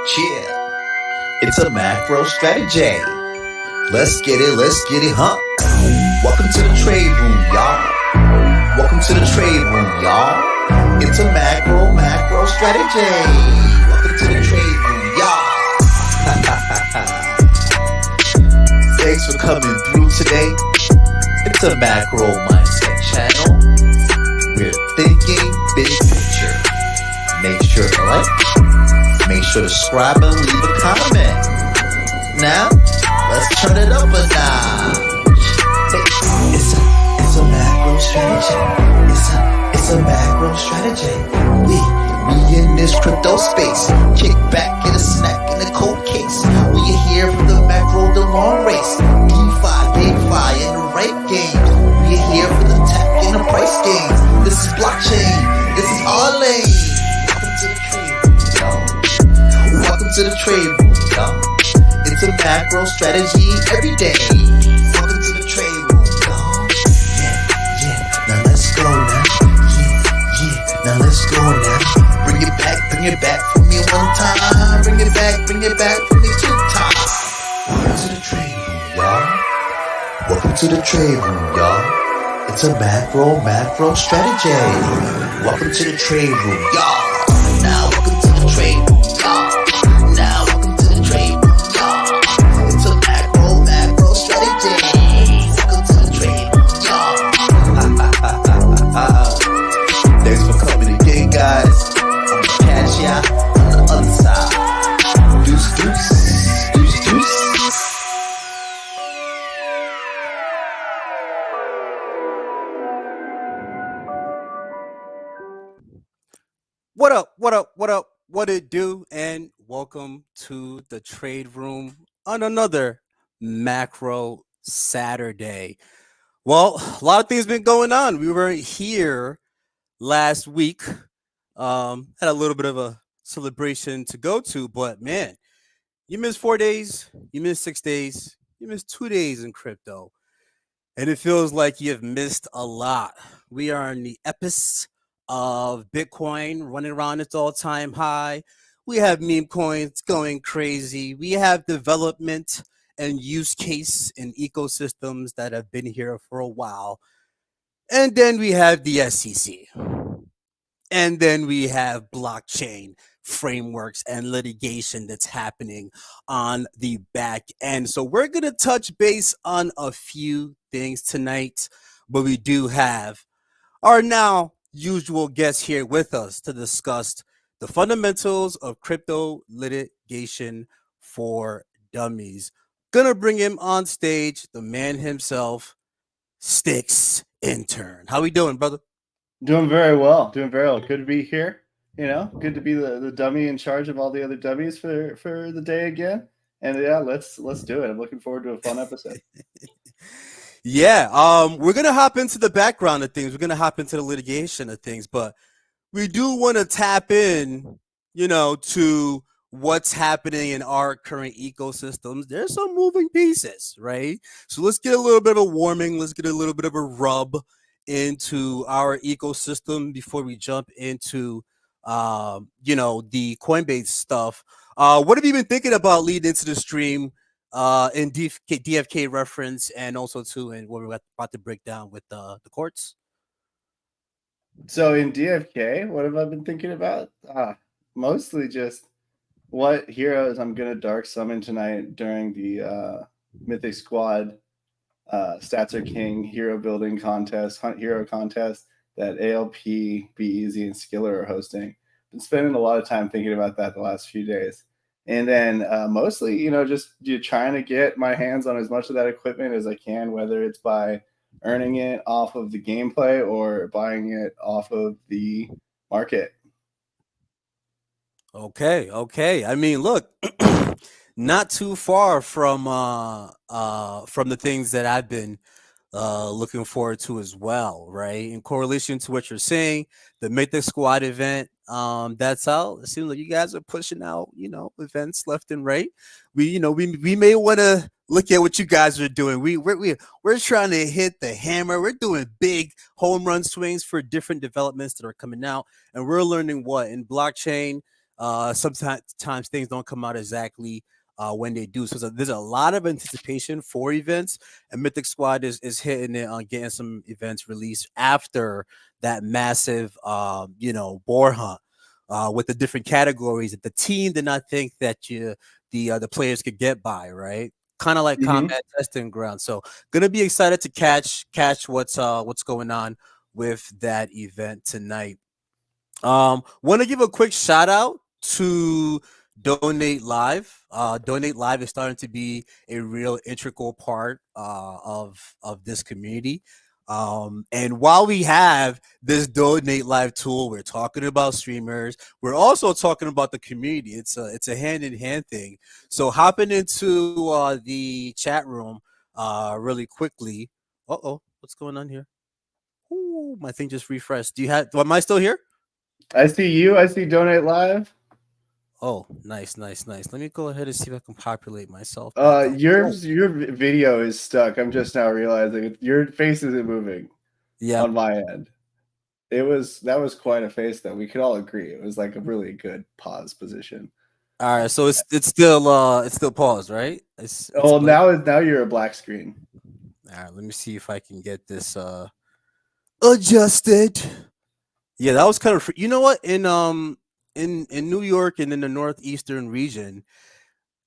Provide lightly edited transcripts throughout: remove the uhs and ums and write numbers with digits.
Yeah, it's a macro strategy. Let's get it, huh? Welcome to the trade room, y'all. Welcome to the trade room, y'all. It's a macro strategy. Welcome to the trade room, y'all. Thanks for coming through today. It's a macro mindset channel. We're thinking big picture. Make sure to like. Make sure to subscribe and leave a comment. Now, let's turn it up a notch. Hey, it's a macro strategy. It's a macro strategy. We in this crypto space. Kick back, get a snack in a cold case. We are here for the macro, the long race. DeFi, GameFi, and the right games. We are here for the tech and the price games. This is blockchain. This is our lane. Welcome to the trade room, y'all. It's a macro strategy every day. Welcome to the trade room, y'all. Yeah. Now let's go now. Yeah. Now let's go now. Bring it back for me one time. Bring it back for me two times. Welcome to the trade room, y'all. Welcome to the trade room, y'all. It's a macro strategy. Welcome to the trade room, y'all. Now welcome to the trade room, y'all. Now welcome to the trade room, y'all. It's a macro strategy. Welcome to the trade room, y'all. Thanks for coming again, guys. I'm gonna catch ya on the other side. Deuce. What up? What it do? And welcome to the trade room on another macro Saturday. Well, a lot of things been going on. We were here last week. Had a little bit of a celebration to go to, but man, you missed 4 days, you missed 6 days, you missed 2 days in crypto. And it feels like you have missed a lot. We are in the epicenter of Bitcoin running around its all-time high. We have meme coins going crazy. We have development and use case and ecosystems that have been here for a while. And then we have the SEC. And then we have blockchain frameworks and litigation that's happening on the back end. So we're going to touch base on a few things tonight, but we do have our now usual guest here with us to discuss the fundamentals of crypto litigation for dummies. Gonna bring him on stage, the man himself, Stycksintern. How we doing, brother? Doing very well. Good to be here. Good to be the dummy in charge of all the other dummies for the day again. And yeah, let's do it. I'm looking forward to a fun episode. Yeah, we're gonna hop into the background of things. We're gonna hop into the litigation of things, but we do want to tap in, to what's happening in our current ecosystems. There's some moving pieces, right? So let's get a little bit of a warming. Let's get a little bit of a rub into our ecosystem before we jump into, the Coinbase stuff. What have you been thinking about leading into the stream? In DFK reference, and also too in what we're about to break down with the courts. So in DFK, what have I been thinking about? Mostly just what heroes I'm gonna dark summon tonight during the Mythic Squad Stats Are King hero building contest, hunt hero contest that ALP, Be Easy, and Skiller are hosting. Been spending a lot of time thinking about that the last few days. And then mostly, just trying to get my hands on as much of that equipment as I can, whether it's by earning it off of the gameplay or buying it off of the market. Okay. I mean, look, not too far from the things that I've been looking forward to as well, right? In correlation to what you're saying, the Mythic Squad event, that's out. It seems like you guys are pushing out, events left and right. We may want to look at what you guys are doing. We're trying to hit the hammer. We're doing big home run swings for different developments that are coming out, and we're learning what in blockchain. Sometimes things don't come out exactly when they do. So there's a lot of anticipation for events, and Mythic Squad is hitting it on getting some events released after that massive, boar hunt with the different categories that the team did not think that the players could get by, right? Kind of like Hmm. combat testing ground. So gonna be excited to catch what's going on with that event tonight. Want to give a quick shout out to Donate Live. Donate Live is starting to be a real integral part of this community. And while we have this Donate Live tool, we're talking about streamers. We're also talking about the community. It's a hand in hand thing. So hopping into the chat room really quickly. What's going on here? Ooh, my thing just refreshed. Am I still here? I see you. I see Donate Live. Oh, nice, nice, nice. Let me go ahead and see if I can populate myself back up. Oh, Your video is stuck. I'm just now realizing it. Your face isn't moving yeah. on my end. That was quite a face though. We could all agree it was like a really good pause position. All right. So it's still paused, right? It's Well, blank. now you're a black screen. All right. Let me see if I can get this adjusted. Yeah, that was kind of you know what in New York and in the northeastern region,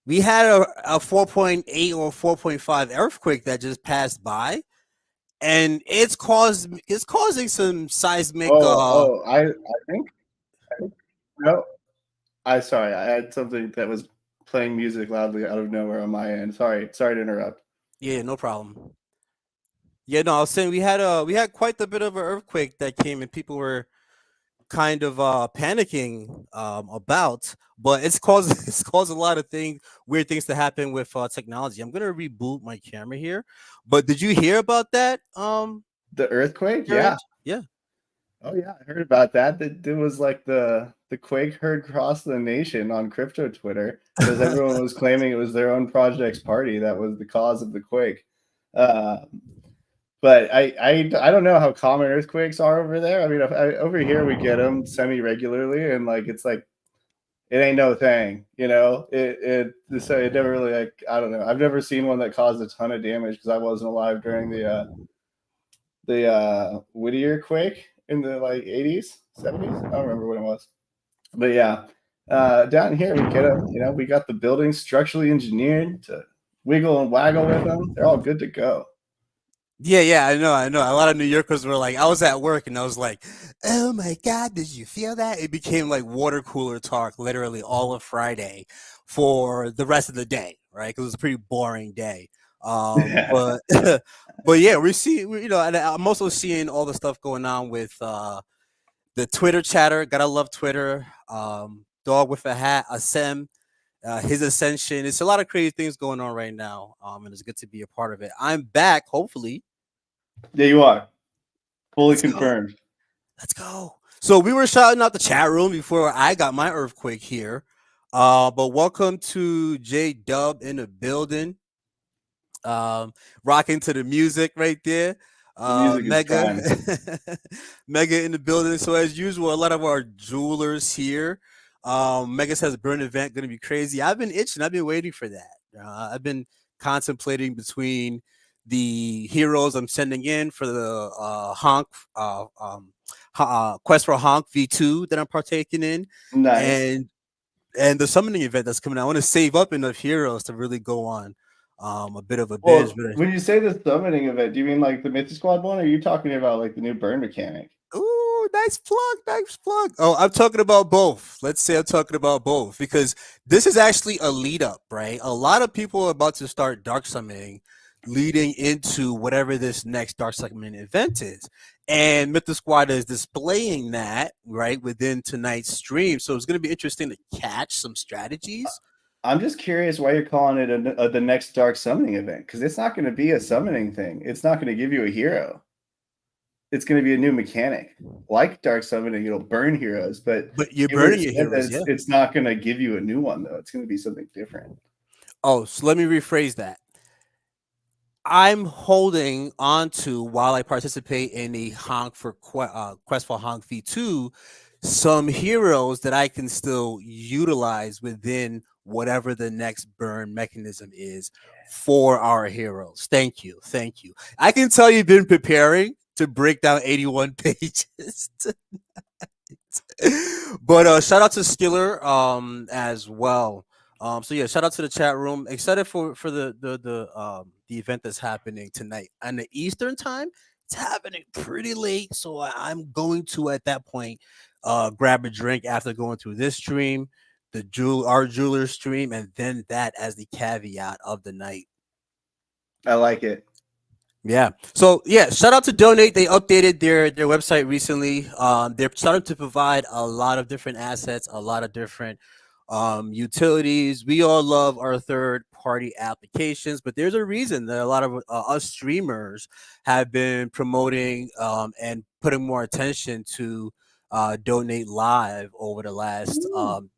we had a 4.8 or 4.5 earthquake that just passed by, and it's causing some seismic. I think no. I sorry. I had something that was playing music loudly out of nowhere on my end. Sorry to interrupt. Yeah, no problem. Yeah, no, I was saying we had quite a bit of an earthquake that came and people were kind of panicking about, but it's caused it's caused a lot of weird things to happen with technology. I'm gonna reboot my camera here, but did you hear about that? The earthquake? Your Yeah. Edge? Yeah. Oh yeah, I heard about that. That it was like the quake heard across the nation on crypto Twitter because everyone was claiming it was their own project's party that was the cause of the quake. Uh, but I don't know how common earthquakes are over there. I mean, over here we get them semi regularly, and like it's like it ain't no thing, you know. So it never really like I don't know. I've never seen one that caused a ton of damage because I wasn't alive during the Whittier quake in the like 80s, 70s. I don't remember when it was. But yeah, down here we get them, you know, we got the buildings structurally engineered to wiggle and waggle with them. They're all good to go. Yeah, I know. A lot of New Yorkers were like, I was at work and I was like, "Oh my god, did you feel that?" It became like water cooler talk, literally all of Friday, for the rest of the day, right? Because it was a pretty boring day. But but yeah, and I'm also seeing all the stuff going on with the Twitter chatter. Gotta love Twitter. Dog with a hat, Asem, his ascension. It's a lot of crazy things going on right now. And it's good to be a part of it. I'm back, hopefully. There you are, fully Let's go. confirmed. Let's go. So we were shouting out the chat room before I got my earthquake here. But welcome to J Dub in the building. Rocking to the music right there. The music is Mega, kind. Mega in the building. So as usual, a lot of our jewelers here. Mega says burn event gonna be crazy. I've been itching. I've been waiting for that. I've been contemplating between the heroes I'm sending in for the Honk Quest for Honk V2 that I'm partaking in, Nice. and the summoning event that's coming out. I want to save up enough heroes to really go on a bit of a binge. Well, when you say the summoning event, do you mean like the Mythic Squad one, or are you talking about like the new burn mechanic? Ooh, nice plug, nice plug. Oh, I'm talking about both. Let's say I'm talking about both because this is actually a lead up, right? A lot of people are about to start dark summoning leading into whatever this next dark summoning event is. And Mythic Squad is displaying that right within tonight's stream. So it's going to be interesting to catch some strategies. I'm just curious why you're calling it the next dark summoning event, because it's not going to be a summoning thing. It's not going to give you a hero. It's going to be a new mechanic, like dark summoning. It'll burn heroes, but But you're you already burning your said that heroes, yeah. it's not going to give you a new one though. It's going to be something different. Oh, so let me rephrase that. I'm holding on to while I participate in the Honk for Quest for Honk V2 some heroes that I can still utilize within whatever the next burn mechanism is for our heroes. Thank you. Thank you. I can tell you've been preparing to break down 81 pages. But shout out to Skiller as well. So yeah, shout out to the chat room. Excited for the event that's happening tonight on the Eastern time. It's happening pretty late, so I'm going to at that point grab a drink after going through this stream, our jeweler stream, and then that as the caveat of the night. I like it. Yeah. So yeah, shout out to Donate. They updated their website recently. They're starting to provide a lot of different assets, a lot of different utilities. We all love our third party applications, but there's a reason that a lot of us streamers have been promoting and putting more attention to Donate Live over the last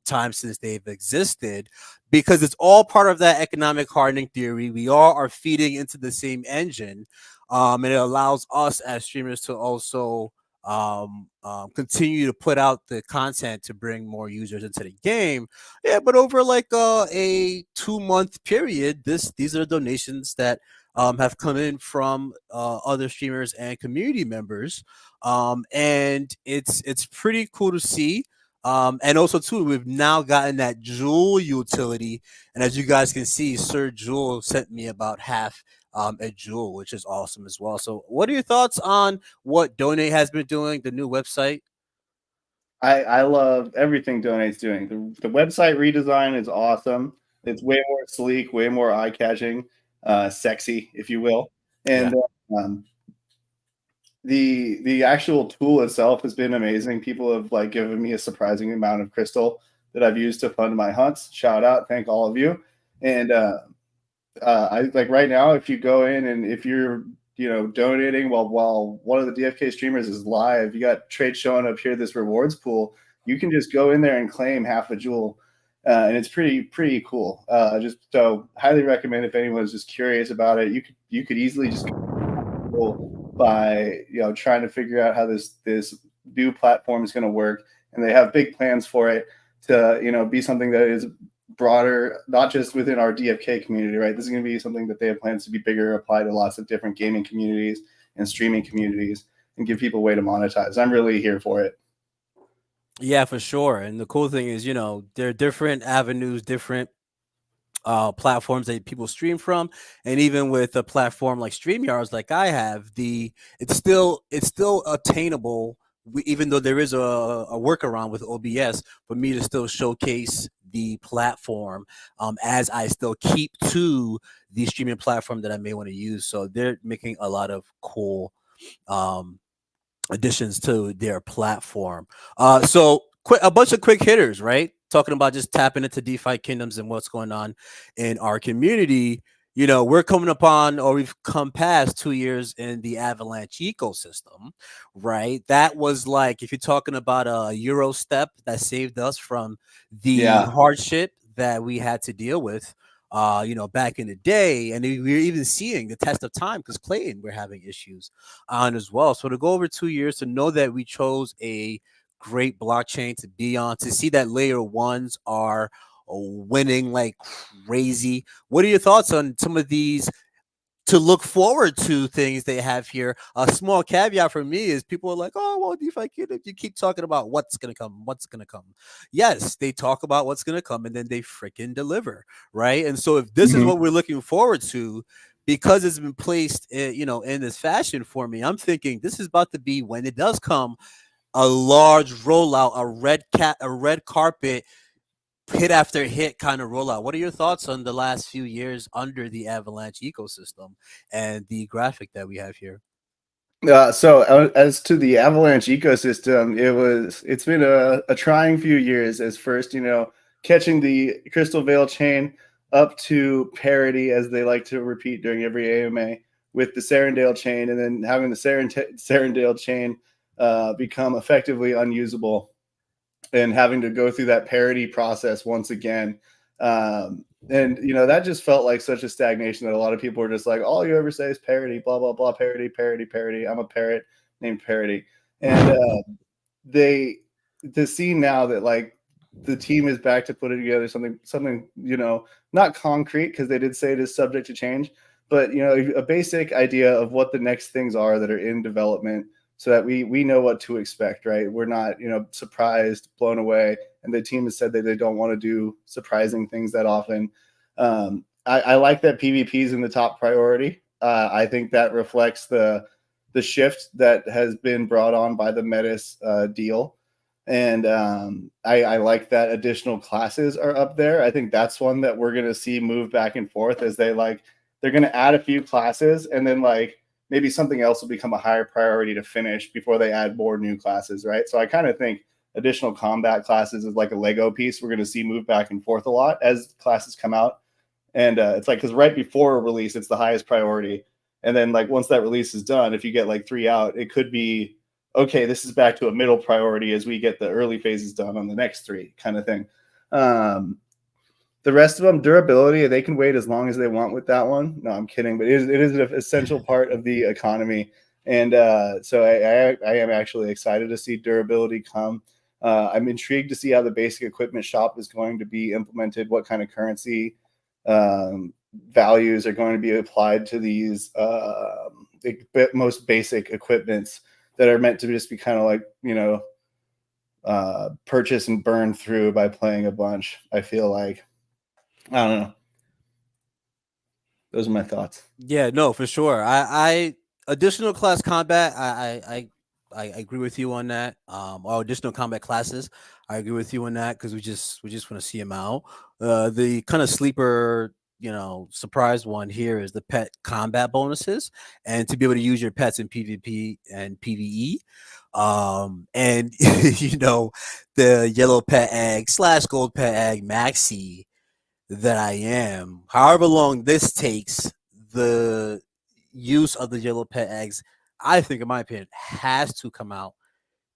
time since they've existed, because it's all part of that economic hardening theory. We all are feeding into the same engine, and it allows us as streamers to also continue to put out the content to bring more users into the game. Yeah, but over like a 2-month period, these are donations that have come in from other streamers and community members, and it's pretty cool to see. And also too, we've now gotten that Jewel utility, and as you guys can see, Sir Jewel sent me about half a Jewel, which is awesome as well. So, what are your thoughts on what Donate has been doing, the new website? I love everything Donate's doing. The website redesign is awesome. It's way more sleek, way more eye catching, sexy, if you will. Yeah. And um, the actual tool itself has been amazing. People have like given me a surprising amount of crystal that I've used to fund my hunts. Shout out, thank all of you. And I like right now, if you go in and if you're donating while one of the DFK streamers is live, you got trade showing up here, this rewards pool. You can just go in there and claim half a jewel, and it's pretty cool. Just so highly recommend if anyone's just curious about it. You could easily just go by trying to figure out how this new platform is going to work, and they have big plans for it to be something that is broader, not just within our DFK community, right? This is going to be something that they have plans to be bigger, apply to lots of different gaming communities and streaming communities, and give people a way to monetize. I'm really here for it. Yeah, for sure. And the cool thing is, there are different avenues, different platforms that people stream from, and even with a platform like StreamYards, like I have, it's still attainable, even though there is a workaround with OBS for me to still showcase the platform as I still keep to the streaming platform that I may want to use. So they're making a lot of cool additions to their platform. So a bunch of quick hitters, right? Talking about just tapping into DeFi kingdoms and what's going on in our community. We're coming upon, or we've come past 2 years in the Avalanche ecosystem, right? That was like, if you're talking about a Euro step that saved us from the hardship that we had to deal with, back in the day, and we're even seeing the test of time because Clayton, we're having issues on as well. So to go over 2 years, to know that we chose a great blockchain to be on, to see that layer ones are winning like crazy. What are your thoughts on some of these to look forward to things they have here? A small caveat for me is people are like, oh, well, DeFi Kingdom, you keep talking about what's going to come, what's going to come. Yes, they talk about what's going to come and then they freaking deliver, right? And so if this is what we're looking forward to, because it's been placed, in this fashion for me, I'm thinking this is about to be, when it does come, a large rollout, a red carpet, hit after hit kind of rollout. What are your thoughts on the last few years under the Avalanche ecosystem and the graphic that we have here? So as to the Avalanche ecosystem, it's been a trying few years. As first, catching the Crystal Veil chain up to parity, as they like to repeat during every AMA, with the Serendale chain, and then having the Serendale chain become effectively unusable, and having to go through that parity process once again. And that just felt like such a stagnation that a lot of people were just like, all you ever say is parody, blah blah blah, parody, parody, parody. I'm a parrot named Parody. And they to see now that like the team is back to putting together something not concrete, because they did say it is subject to change, but a basic idea of what the next things are that are in development, so that we know what to expect, right? We're not surprised, blown away, and the team has said that they don't want to do surprising things that often. I like that PvP is in the top priority. I think that reflects the shift that has been brought on by the Metis deal. And I like that additional classes are up there. I think that's one that we're going to see move back and forth, as they're going to add a few classes, and then maybe something else will become a higher priority to finish before they add more new classes, right? So I kind of think additional combat classes is like a Lego piece we're going to see move back and forth a lot as classes come out. And it's because right before a release, it's the highest priority. And then once that release is done, if you get 3 out, it could be, okay, this is back to a middle priority as we get the early phases done on the next 3 kind of thing. The rest of them, durability, they can wait as long as they want with that one. No, I'm kidding, but it is an essential part of the economy. And so I am actually excited to see durability come. I'm intrigued to see how the basic equipment shop is going to be implemented, what kind of currency values are going to be applied to these most basic equipments that are meant to just be kind of purchase and burn through by playing a bunch. I feel like, I don't know. Those are my thoughts. Yeah, no, for sure. I additional class combat. I agree with you on that. Or additional combat classes. I agree with you on that, because we just want to see them out. The kind of sleeper, surprise one here is the pet combat bonuses, and to be able to use your pets in PvP and PvE. And the yellow pet egg / gold pet egg maxi that I am, however long this takes, the use of the yellow pet eggs, I think, in my opinion, has to come out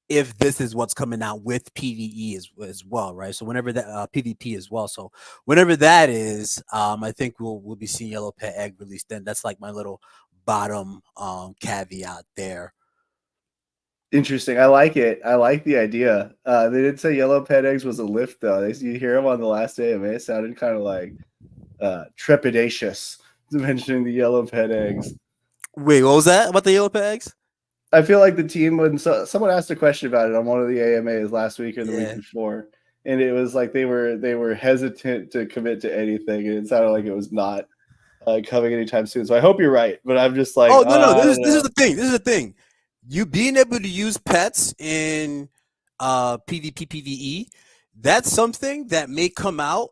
if this is what's coming out with PVE as well, right? So whenever that PvP as well, so whenever that is, I think we'll be seeing yellow pet egg released then. That's like my little bottom caveat there. Interesting. I like it. I like the idea. They did say yellow pet eggs was a lift, though. You hear them on the last AMA. It sounded kind of like trepidatious mentioning the yellow pet eggs. Wait, what was that about the yellow pet eggs? I feel like the team, when someone asked a question about it on one of the AMAs last week or the week before, and it was like they were hesitant to commit to anything, and it sounded like it was not coming anytime soon. So I hope you're right, but I'm just like, oh no, this is the thing. This is the thing. You being able to use pets in PvP PvE, that's something that may come out.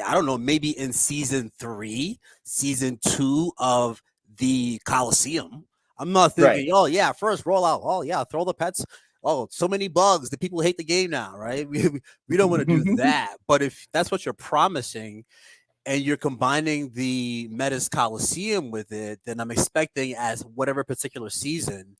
I don't know, maybe in season 3, season 2 of the Coliseum. I'm not thinking, right. oh yeah, first roll out. Oh yeah, throw the pets. Oh, so many bugs. The people hate the game now, right? We don't want to do that. But if that's what you're promising, and you're combining the Metis Coliseum with it, then I'm expecting, as whatever particular season,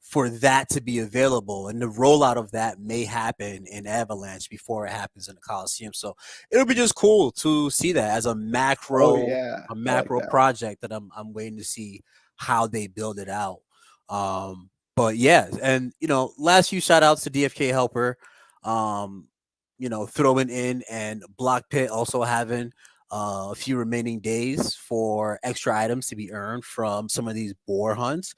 for that to be available, and the rollout of that may happen in Avalanche before it happens in the Coliseum. So it'll be just cool to see that as a macro, Oh yeah, I like that. project that I'm waiting to see how they build it out. But yeah, and last few shout outs to DFK Helper, throwing in, and Block Pit also having a few remaining days for extra items to be earned from some of these boar hunts.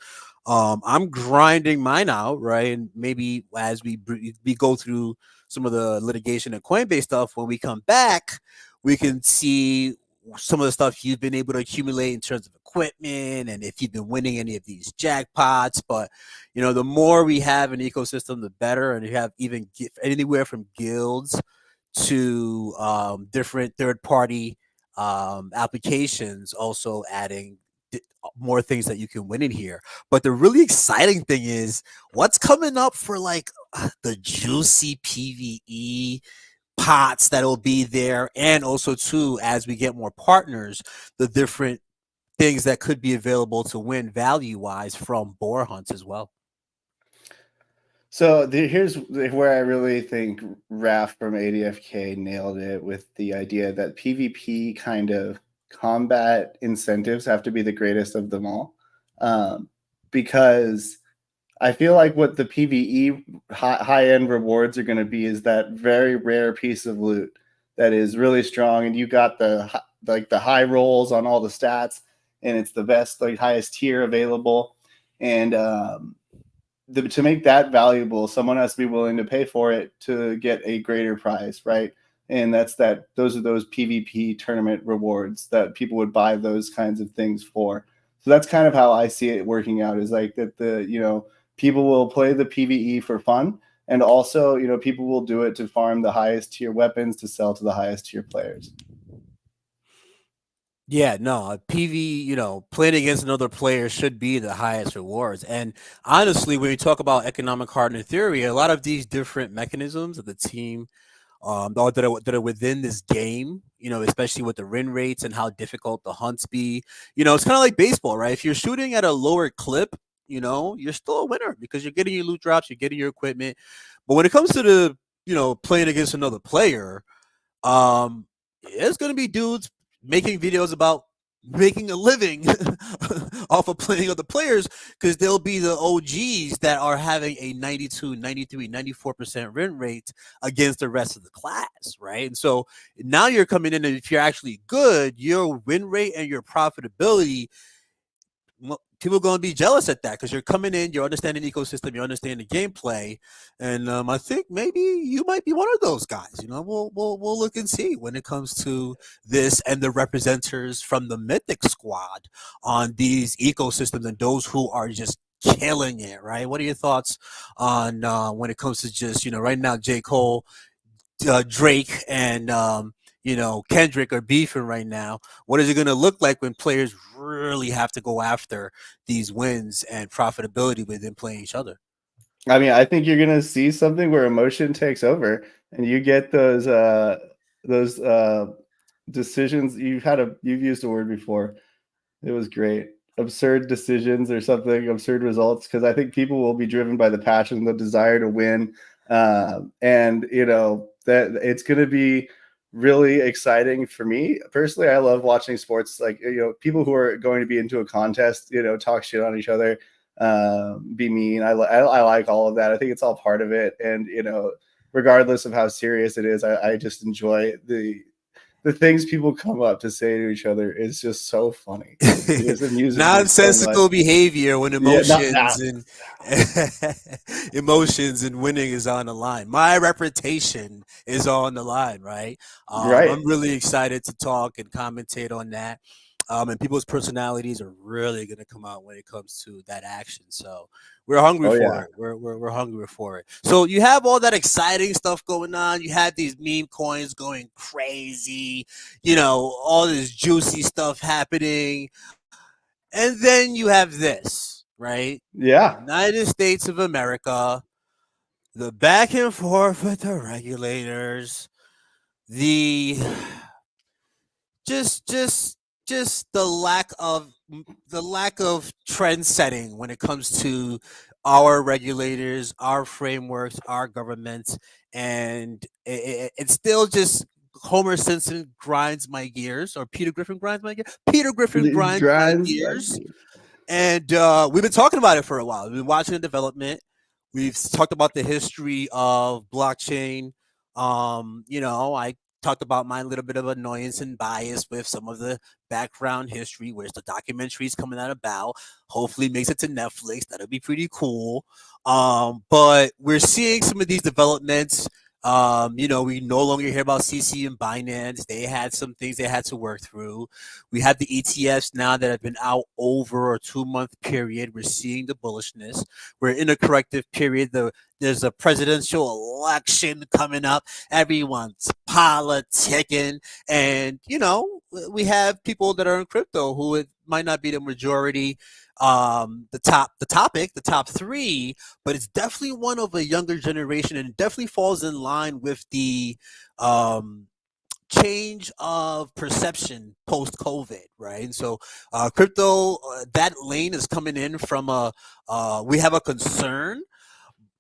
I'm grinding mine out, right? And maybe as we go through some of the litigation and Coinbase stuff, when we come back, we can see some of the stuff you've been able to accumulate in terms of equipment, and if you've been winning any of these jackpots. But the more we have an ecosystem, the better. And you have even anywhere from guilds to different third-party applications also adding more things that you can win in here. But the really exciting thing is what's coming up for the juicy PvE pots that'll be there, and also too, as we get more partners, the different things that could be available to win value wise from boar hunts as well. So here's where I really think Raph from ADFK nailed it with the idea that PvP kind of combat incentives have to be the greatest of them all, because I feel like what the PVE high end rewards are going to be is that very rare piece of loot that is really strong, and you got like the high rolls on all the stats, and it's the best, like highest tier available, and to make that valuable, someone has to be willing to pay for it to get a greater prize, right? And those are those PvP tournament rewards that people would buy those kinds of things for. So that's kind of how I see it working out, is like that people will play the PvE for fun, and also people will do it to farm the highest tier weapons to sell to the highest tier players. Yeah, no, PV, playing against another player should be the highest rewards. And honestly, when we talk about economic hardening theory, a lot of these different mechanisms of the team that are within this game, especially with the win rates and how difficult the hunts be. It's kind of like baseball, right? If you're shooting at a lower clip, you're still a winner because you're getting your loot drops, you're getting your equipment. But when it comes to playing against another player, it's gonna be dudes making videos about making a living off of playing other players, because they'll be the OGs that are having a 92, 93, 94% win rate against the rest of the class, right? And so now you're coming in, and if you're actually good, your win rate and your profitability, people are going to be jealous at that, because you're coming in, you're understanding the ecosystem, you understand the gameplay, and I think maybe you might be one of those guys. We'll look and see when it comes to this and the representatives from the Mythic squad on these ecosystems and those who are just killing it. Right? What are your thoughts on when it comes to just right now, J. Cole, Drake, and Kendrick are beefing right now? What is it going to look like when players really have to go after these wins and profitability within playing each other? I mean, I think you're gonna see something where emotion takes over, and you get those decisions. You've used a word before. It was great. Absurd decisions or something, absurd results, because I think people will be driven by the passion, the desire to win, and that it's going to be really exciting for me personally. I love watching sports, like people who are going to be into a contest, talk shit on each other, be mean. I like all of that. I think it's all part of it, and regardless of how serious it is, I just enjoy the things people come up to say to each other. Is just so funny. It just amuses me so much. Nonsensical behavior when Yeah, not nah. emotions and emotions and winning is on the line. My reputation is on the line, right? Right. I'm really excited to talk and commentate on that. And people's personalities are really going to come out when it comes to that action. So we're hungry Oh for yeah. it. We're hungry for it. So you have all that exciting stuff going on. You have these meme coins going crazy. All this juicy stuff happening. And then you have this, right? Yeah. United States of America, the back and forth with the regulators, the just just just the lack of trend setting when it comes to our regulators, our frameworks, our governments, and it's still just Homer Simpson grinds my gears, or Peter Griffin grinds my gears. Peter Griffin It grinds my grinds my gears. gears. And we've been talking about it for a while. We've been watching the development. We've talked about the history of blockchain. I talked about my little bit of annoyance and bias with some of the background history, where's the documentaries coming out about. Hopefully makes it to Netflix. That'll be pretty cool. But we're seeing some of these developments. We no longer hear about CC and Binance. They had some things they had to work through. We have the ETFs now that have been out over a 2-month period. We're seeing the bullishness. We're in a corrective period. There's a presidential election coming up. Everyone's politicking. And, we have people that are in crypto who it might not be the majority, the top three, but it's definitely one of a younger generation, and it definitely falls in line with the change of perception post COVID, right? And so crypto, that lane is coming in from we have a concern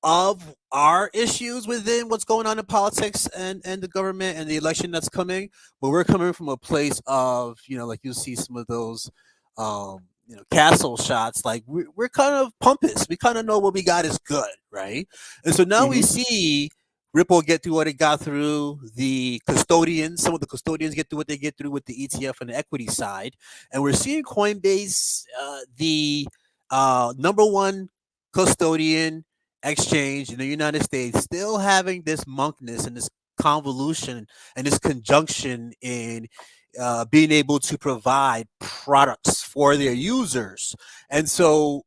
of our issues within what's going on in politics and the government and the election that's coming, but we're coming from a place of, like you'll see some of those castle shots, like we're kind of pompous. We kind of know what we got is good, right? And so now we Mhm. see Ripple get through what it got through. The custodians, some of the custodians get through what they get through with the ETF and the equity side, and we're seeing Coinbase, the number one custodian exchange in the United States, still having this monkness and this convolution and this conjunction in being able to provide products for their users. And so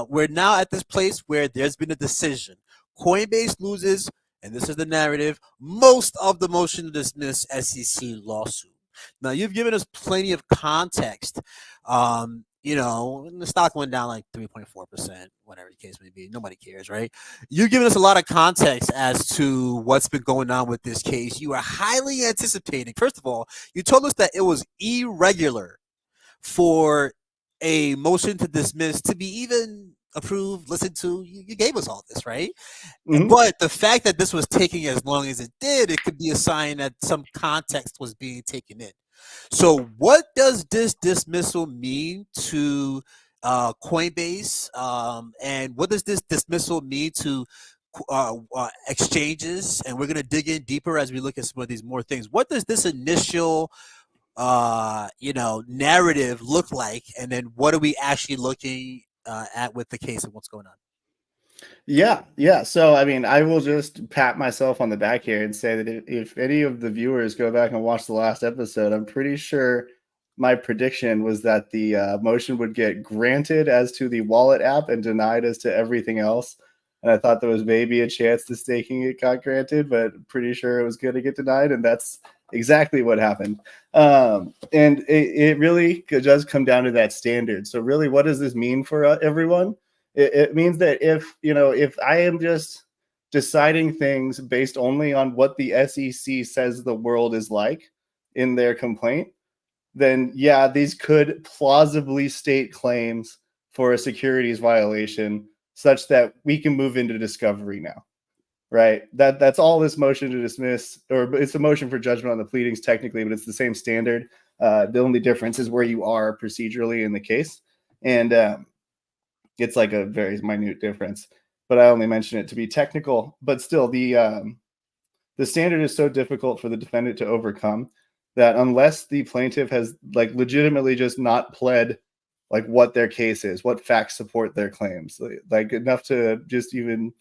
we're now at this place where there's been a decision. Coinbase loses, and this is the narrative, most of the motion to dismiss SEC lawsuit. Now, you've given us plenty of context. The stock went down like 3.4%, whatever the case may be. Nobody cares, right? You've given us a lot of context as to what's been going on with this case. You are highly anticipating. First of all, you told us that it was irregular for a motion to dismiss to be even approved, listened to. You gave us all this, right? Mhm. But the fact that this was taking as long as it did, it could be a sign that some context was being taken in. So, what does this dismissal mean to Coinbase? And what does this dismissal mean to exchanges? And we're going to dig in deeper as we look at some of these more things. What does this initial narrative look like, and then what are we actually looking at with the case and what's going on? Yeah. So, I mean, I will just pat myself on the back here and say that if any of the viewers go back and watch the last episode, I'm pretty sure my prediction was that the motion would get granted as to the wallet app and denied as to everything else. And I thought there was maybe a chance the staking it got granted, but pretty sure it was going to get denied. And that's exactly what happened. And it really does come down to that standard. So, really, what does this mean for everyone? It means that if I am just deciding things based only on what the SEC says the world is like in their complaint, then yeah, these could plausibly state claims for a securities violation such that we can move into discovery now. Right. That's all this motion to dismiss, or it's a motion for judgment on the pleadings technically, but it's the same standard. The only difference is where you are procedurally in the case. And it's like a very minute difference, but I only mention it to be technical. But still, the standard is so difficult for the defendant to overcome that unless the plaintiff has like legitimately just not pled like what their case is, what facts support their claims, like enough to just even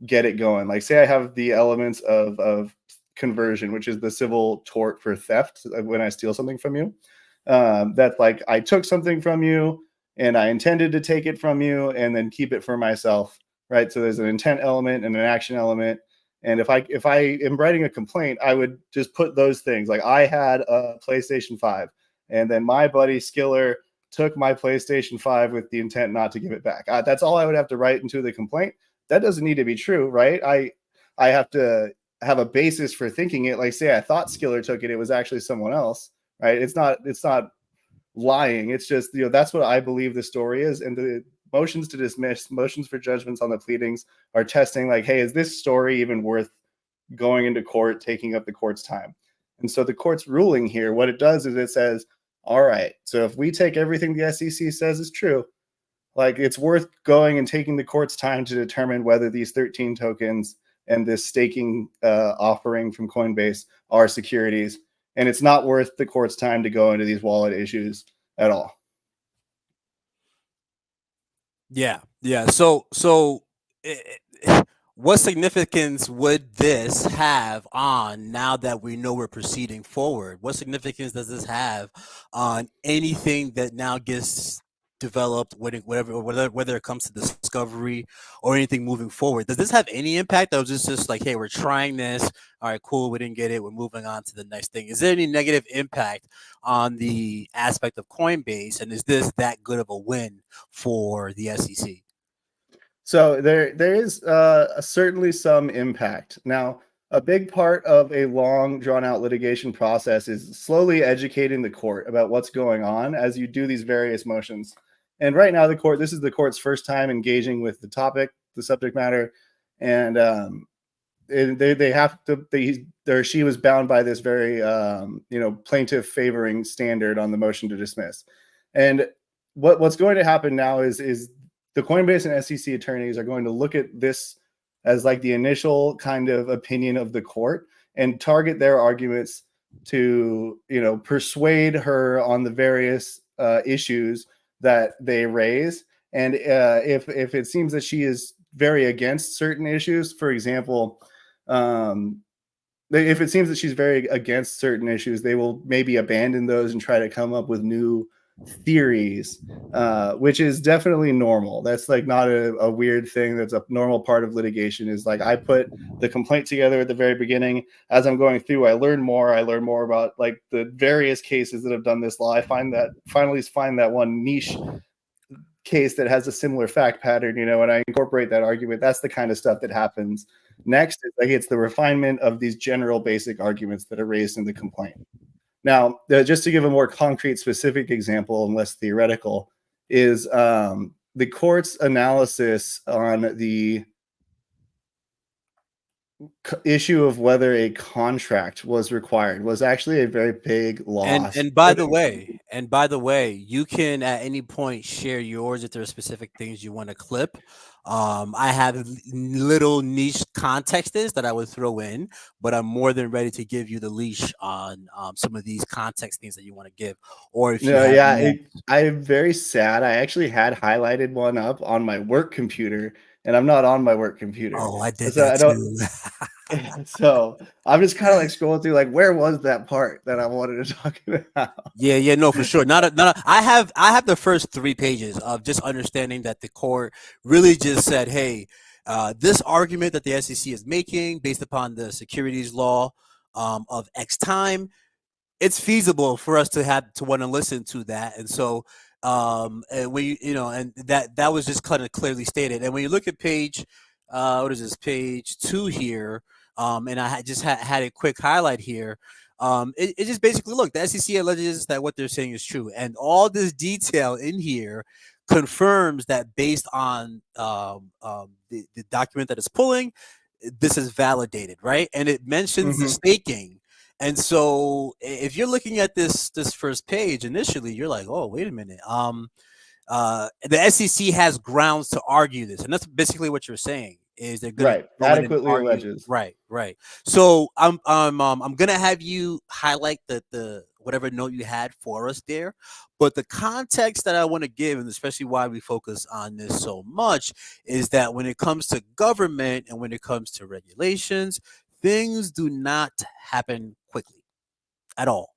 get it going. Like, say I have the elements of conversion, which is the civil tort for theft when I steal something from you. That's like I took something from you and I intended to take it from you and then keep it for myself, right? So there's an intent element and an action element. And if I am writing a complaint, I would just put those things. Like, I had a PlayStation 5, and then my buddy Skiller took my PlayStation 5 with the intent not to give it back. That's all I would have to write into the complaint. That doesn't need to be true, right? I have to have a basis for thinking it. Like, say I thought Skiller took it, it was actually someone else, right? It's not lying. It's just, that's what I believe the story is. And the motions to dismiss, motions for judgments on the pleadings are testing like, hey, is this story even worth going into court, taking up the court's time? And so the court's ruling here, what it does is it says, all right, so if we take everything the SEC says is true, like, it's worth going and taking the court's time to determine whether these 13 tokens and this staking offering from Coinbase are securities. And it's not worth the court's time to go into these wallet issues at all. Yeah. So what significance would this have on, now that we know we're proceeding forward? What significance does this have on anything that now gets developed, whether it comes to discovery or anything moving forward? Does this have any impact, or is this just like, hey, we're trying this, all right, cool, we didn't get it, we're moving on to the next thing? Is there any negative impact on the aspect of Coinbase, and is this that good of a win for the SEC? So there is certainly some impact. Now, a big part of a long, drawn-out litigation process is slowly educating the court about what's going on as you do these various motions. And right now, this is the court's first time engaging with the topic, the subject matter, and they have to. She was bound by this very plaintiff favoring standard on the motion to dismiss. And what's going to happen now is the Coinbase and SEC attorneys are going to look at this as like the initial kind of opinion of the court and target their arguments to, you know, persuade her on the various issues that they raise. And if it seems that she is very against certain issues, for example, if it seems that she's very against certain issues, they will maybe abandon those and try to come up with new theories, which is definitely normal. That's like not a weird thing. That's a normal part of litigation. Is like I put the complaint together at the very beginning. As I'm going through, I learn more about like the various cases that have done this law. I finally find that one niche case that has a similar fact pattern, you know, and I incorporate that argument. That's the kind of stuff that happens. Next is like it's the refinement of these general basic arguments that are raised in the complaint. Now, just to give a more concrete, specific example and less theoretical, is the court's analysis on the issue of whether a contract was required was actually a very big loss. And by the way, you can at any point share yours if there are specific things you want to clip. I have little niche contexts that I would throw in, but I'm more than ready to give you the leash on some of these context things that you want to give. Or if I'm very sad. I actually had highlighted one up on my work computer, and I'm not on my work computer. Oh, I did that too. So I'm just kind of like scrolling through, like, where was that part that I wanted to talk about? Yeah, no, for sure. I have the first 3 pages of just understanding that the court really just said, hey, this argument that the SEC is making based upon the securities law of X time, it's feasible for us to want to listen to that. And so and when and that was just kind of clearly stated. And when you look at page page 2 here, and I just had a quick highlight here. It just basically, look, the SEC alleges that what they're saying is true, and all this detail in here confirms that based on the document that it's pulling, this is validated, right? And it mentions the staking. And so if you're looking at this first page initially, you're like, oh, wait a minute. The SEC has grounds to argue this, and that's basically what you're saying. Is they're going to adequately alleges. Right. So I'm gonna have you highlight the whatever note you had for us there, but the context that I want to give, and especially why we focus on this so much, is that when it comes to government and when it comes to regulations, things do not happen quickly at all.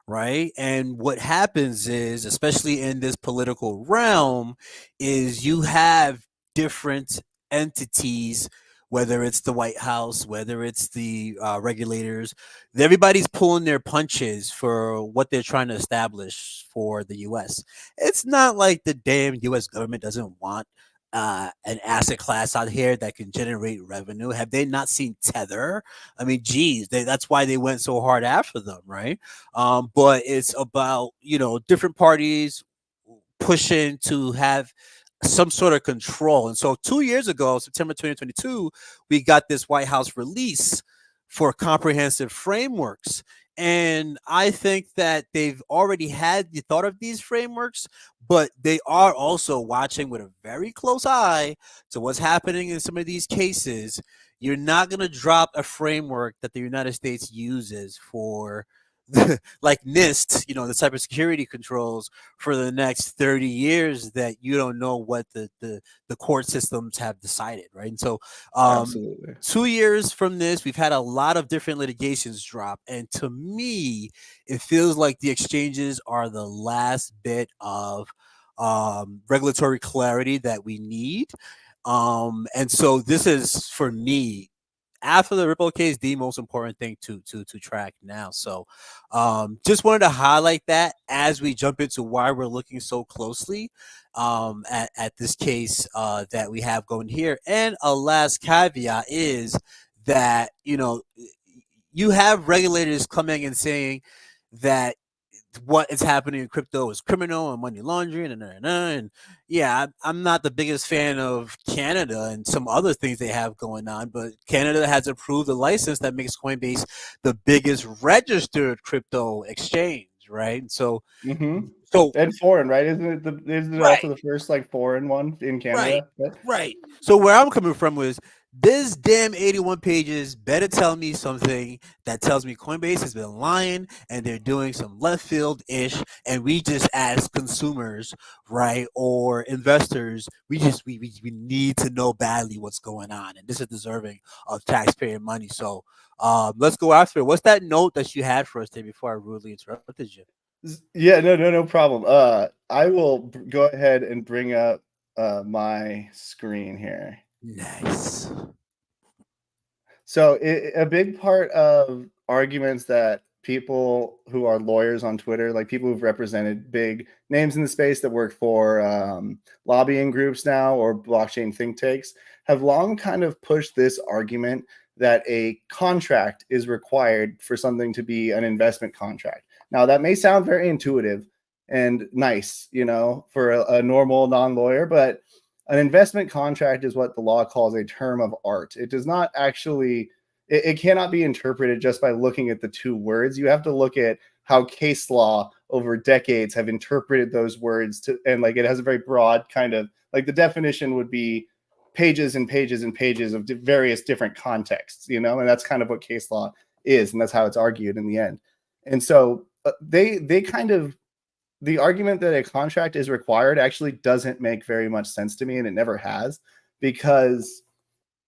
Right. And what happens is, especially in this political realm, is you have different entities, whether it's the White House, whether it's the regulators, everybody's pulling their punches for what they're trying to establish for the U.S. It's not like the damn U.S. government doesn't want an asset class out here that can generate revenue. Have they not seen Tether? I mean, geez, that's why they went so hard after them, right? But it's about, different parties pushing to have some sort of control. And so 2 years ago, September 2022, we got this White House release for comprehensive frameworks. And I think that they've already had the thought of these frameworks, but they are also watching with a very close eye to what's happening in some of these cases. You're not going to drop a framework that the United States uses for like NIST, the cybersecurity controls for the next 30 years that you don't know what the court systems have decided, right? And so 2 years from this, we've had a lot of different litigations drop. And to me, it feels like the exchanges are the last bit of regulatory clarity that we need. And so this is, for me, after the Ripple case, the most important thing to track now. So just wanted to highlight that as we jump into why we're looking so closely at this case that we have going here. And a last caveat is that, you have regulators coming and saying that what is happening in crypto is criminal and money laundering and yeah, I'm not the biggest fan of Canada and some other things they have going on, but Canada has approved a license that makes Coinbase the biggest registered crypto exchange, right? So, Mm-hmm. so And foreign, right? Isn't it right, also the first like foreign one in right, Canada? right. So where I'm coming from was this damn 81 pages better tell me something that tells me Coinbase has been lying and they're doing some left field ish, and we just as consumers, right, or investors, we need to know badly what's going on, and this is deserving of taxpayer money. So let's go after it. What's that note that you had for us today before I rudely interrupted you? Yeah, no problem. I will go ahead and bring up my screen here. Nice. So a big part of arguments that people who are lawyers on Twitter, like people who've represented big names in the space that work for lobbying groups now or blockchain think tanks, have long kind of pushed this argument that a contract is required for something to be an investment contract. Now, that may sound very intuitive and nice, for a normal non-lawyer, but an investment contract is what the law calls a term of art. It does not actually, it cannot be interpreted just by looking at the two words. You have to look at how case law over decades have interpreted those words and like it has a very broad kind of, like the definition would be pages and pages and pages of various different contexts, and that's kind of what case law is, and that's how it's argued in the end. And so they kind of, the argument that a contract is required actually doesn't make very much sense to me, and it never has, because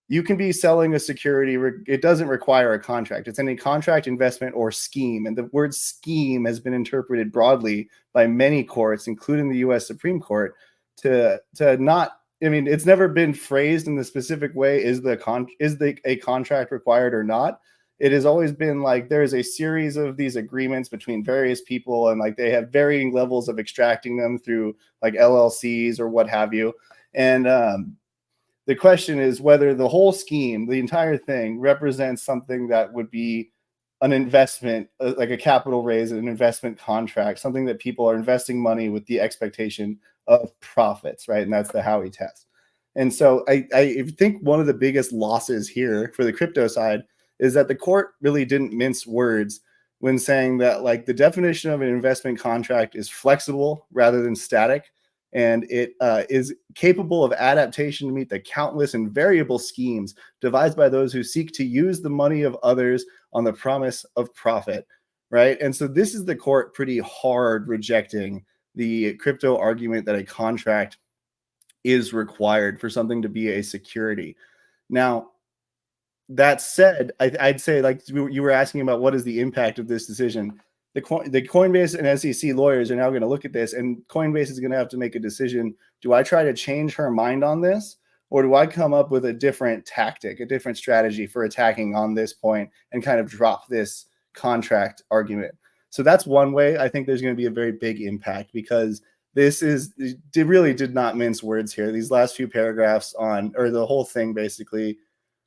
you can be selling a security. It doesn't require a contract. It's any contract, investment, or scheme. And the word scheme has been interpreted broadly by many courts, including the U.S. Supreme Court, to not. I mean, it's never been phrased in the specific way. Is a contract required or not? It has always been like there is a series of these agreements between various people, and like they have varying levels of extracting them through like LLCs or what have you. And the question is whether the whole scheme, the entire thing, represents something that would be an investment, like a capital raise, an investment contract, something that people are investing money with the expectation of profits, right? And that's the Howey test. And so I think one of the biggest losses here for the crypto side is that the court really didn't mince words when saying that like the definition of an investment contract is flexible rather than static, and it is capable of adaptation to meet the countless and variable schemes devised by those who seek to use the money of others on the promise of profit, right? And so this is the court pretty hard rejecting the crypto argument that a contract is required for something to be a security. Now, that said, I'd say, like you were asking about what is the impact of this decision. The Coinbase and SEC lawyers are now going to look at this, and Coinbase is going to have to make a decision. Do I try to change her mind on this, or do I come up with a different tactic, a different strategy for attacking on this point and kind of drop this contract argument? So that's one way I think there's going to be a very big impact, because it really did not mince words here. These last few paragraphs or the whole thing basically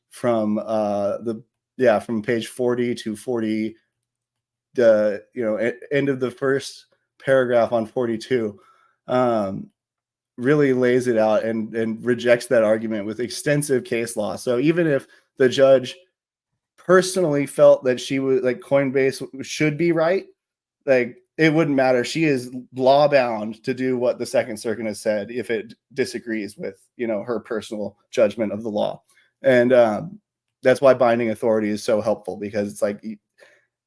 from from page 40 to 40, end of the first paragraph on 42, really lays it out and rejects that argument with extensive case law. So even if the judge personally felt that she was like Coinbase should be right, like it wouldn't matter. She is law bound to do what the Second Circuit has said if it disagrees with her personal judgment of the law. And that's why binding authority is so helpful, because it's like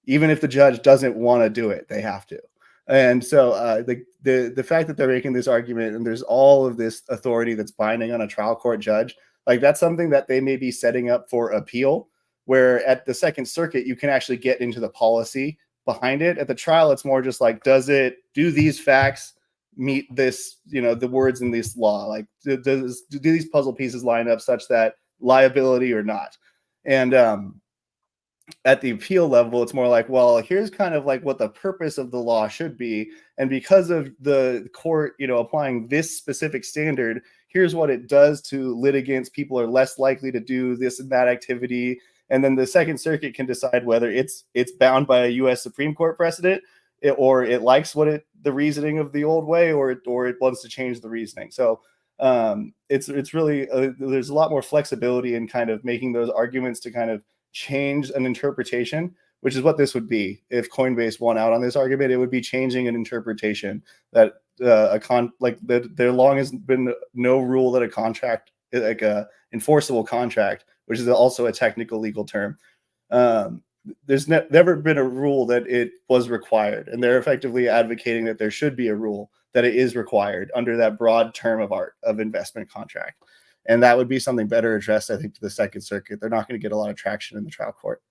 even if the judge doesn't want to do it, they have to. And so the fact that they're making this argument and there's all of this authority that's binding on a trial court judge, like that's something that they may be setting up for appeal, where at the Second Circuit you can actually get into the policy behind it. At the trial, it's more just like, do these facts meet this, the words in this law? Like, do these puzzle pieces line up such that liability or not? And at the appeal level, it's more like, well, here's kind of like what the purpose of the law should be. And because of the court, applying this specific standard, here's what it does to litigants. People are less likely to do this and that activity. And then the Second Circuit can decide whether it's bound by a U.S. Supreme Court precedent, or it likes the reasoning of the old way, or it wants to change the reasoning. So it's really there's a lot more flexibility in kind of making those arguments to kind of change an interpretation which is what this would be if Coinbase won out on this argument. It would be changing an interpretation that there long has been no rule that a contract, like a enforceable contract, which is also a technical legal term. There's never been a rule that it was required, and they're effectively advocating that there should be a rule that it is required under that broad term of art of investment contract. And that would be something better addressed, I think, to the Second Circuit. They're not going to get a lot of traction in the trial court.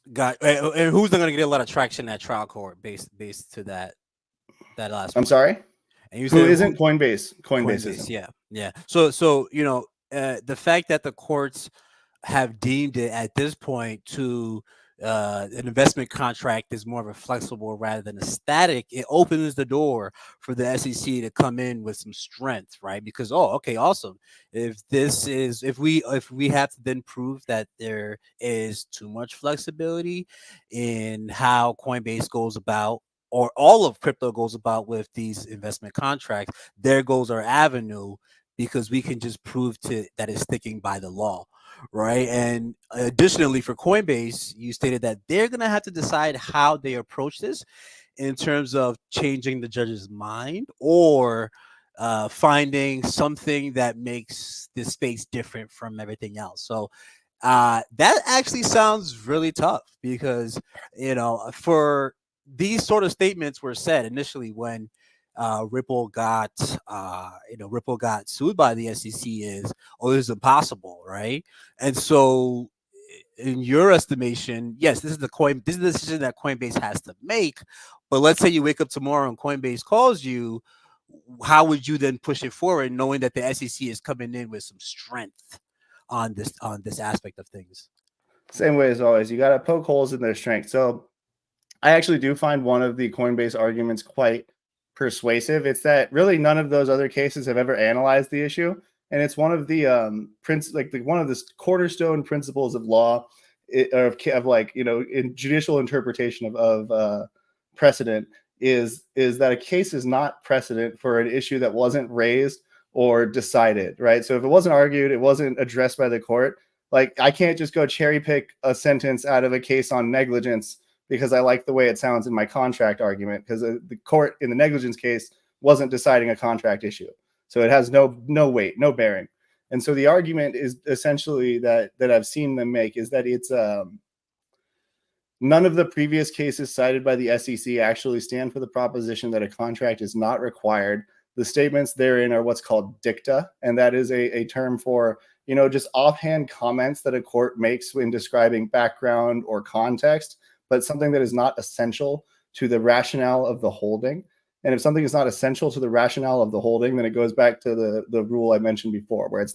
And who's not going to get a lot of traction in that trial court based to that last I'm point? sorry? And you Who said isn't Coinbase? Coinbase isn't. Yeah. So the fact that the courts have deemed it at this point to an investment contract is more of a flexible rather than a static, it opens the door for the SEC to come in with some strength, right? Because okay, awesome. If we have to then prove that there is too much flexibility in how Coinbase goes about, or all of crypto goes about with these investment contracts, there goes our avenue, because we can just prove that it's sticking by the law, right? And additionally, for Coinbase, you stated that they're going to have to decide how they approach this in terms of changing the judge's mind or finding something that makes this space different from everything else. So that actually sounds really tough, because for these sort of statements were said initially when Ripple got sued by the SEC is, this is impossible, right? And so, in your estimation, yes, this is the decision that Coinbase has to make. But let's say you wake up tomorrow and Coinbase calls you, how would you then push it forward, knowing that the SEC is coming in with some strength on this aspect of things? Same way as always, you got to poke holes in their strength. So I actually do find one of the Coinbase arguments quite persuasive. It's that really none of those other cases have ever analyzed the issue, and it's one of the one of the cornerstone principles of law, in judicial interpretation of precedent is that a case is not precedent for an issue that wasn't raised or decided, right? So if it wasn't argued, it wasn't addressed by the court. Like, I can't just go cherry pick a sentence out of a case on negligence because I like the way it sounds in my contract argument, because the court in the negligence case wasn't deciding a contract issue. So it has no weight, no bearing. And so the argument is essentially that I've seen them make is that it's none of the previous cases cited by the SEC actually stand for the proposition that a contract is not required. The statements therein are what's called dicta, and that is a term for just offhand comments that a court makes when describing background or context, but something that is not essential to the rationale of the holding. And if something is not essential to the rationale of the holding, then it goes back to the rule I mentioned before, where if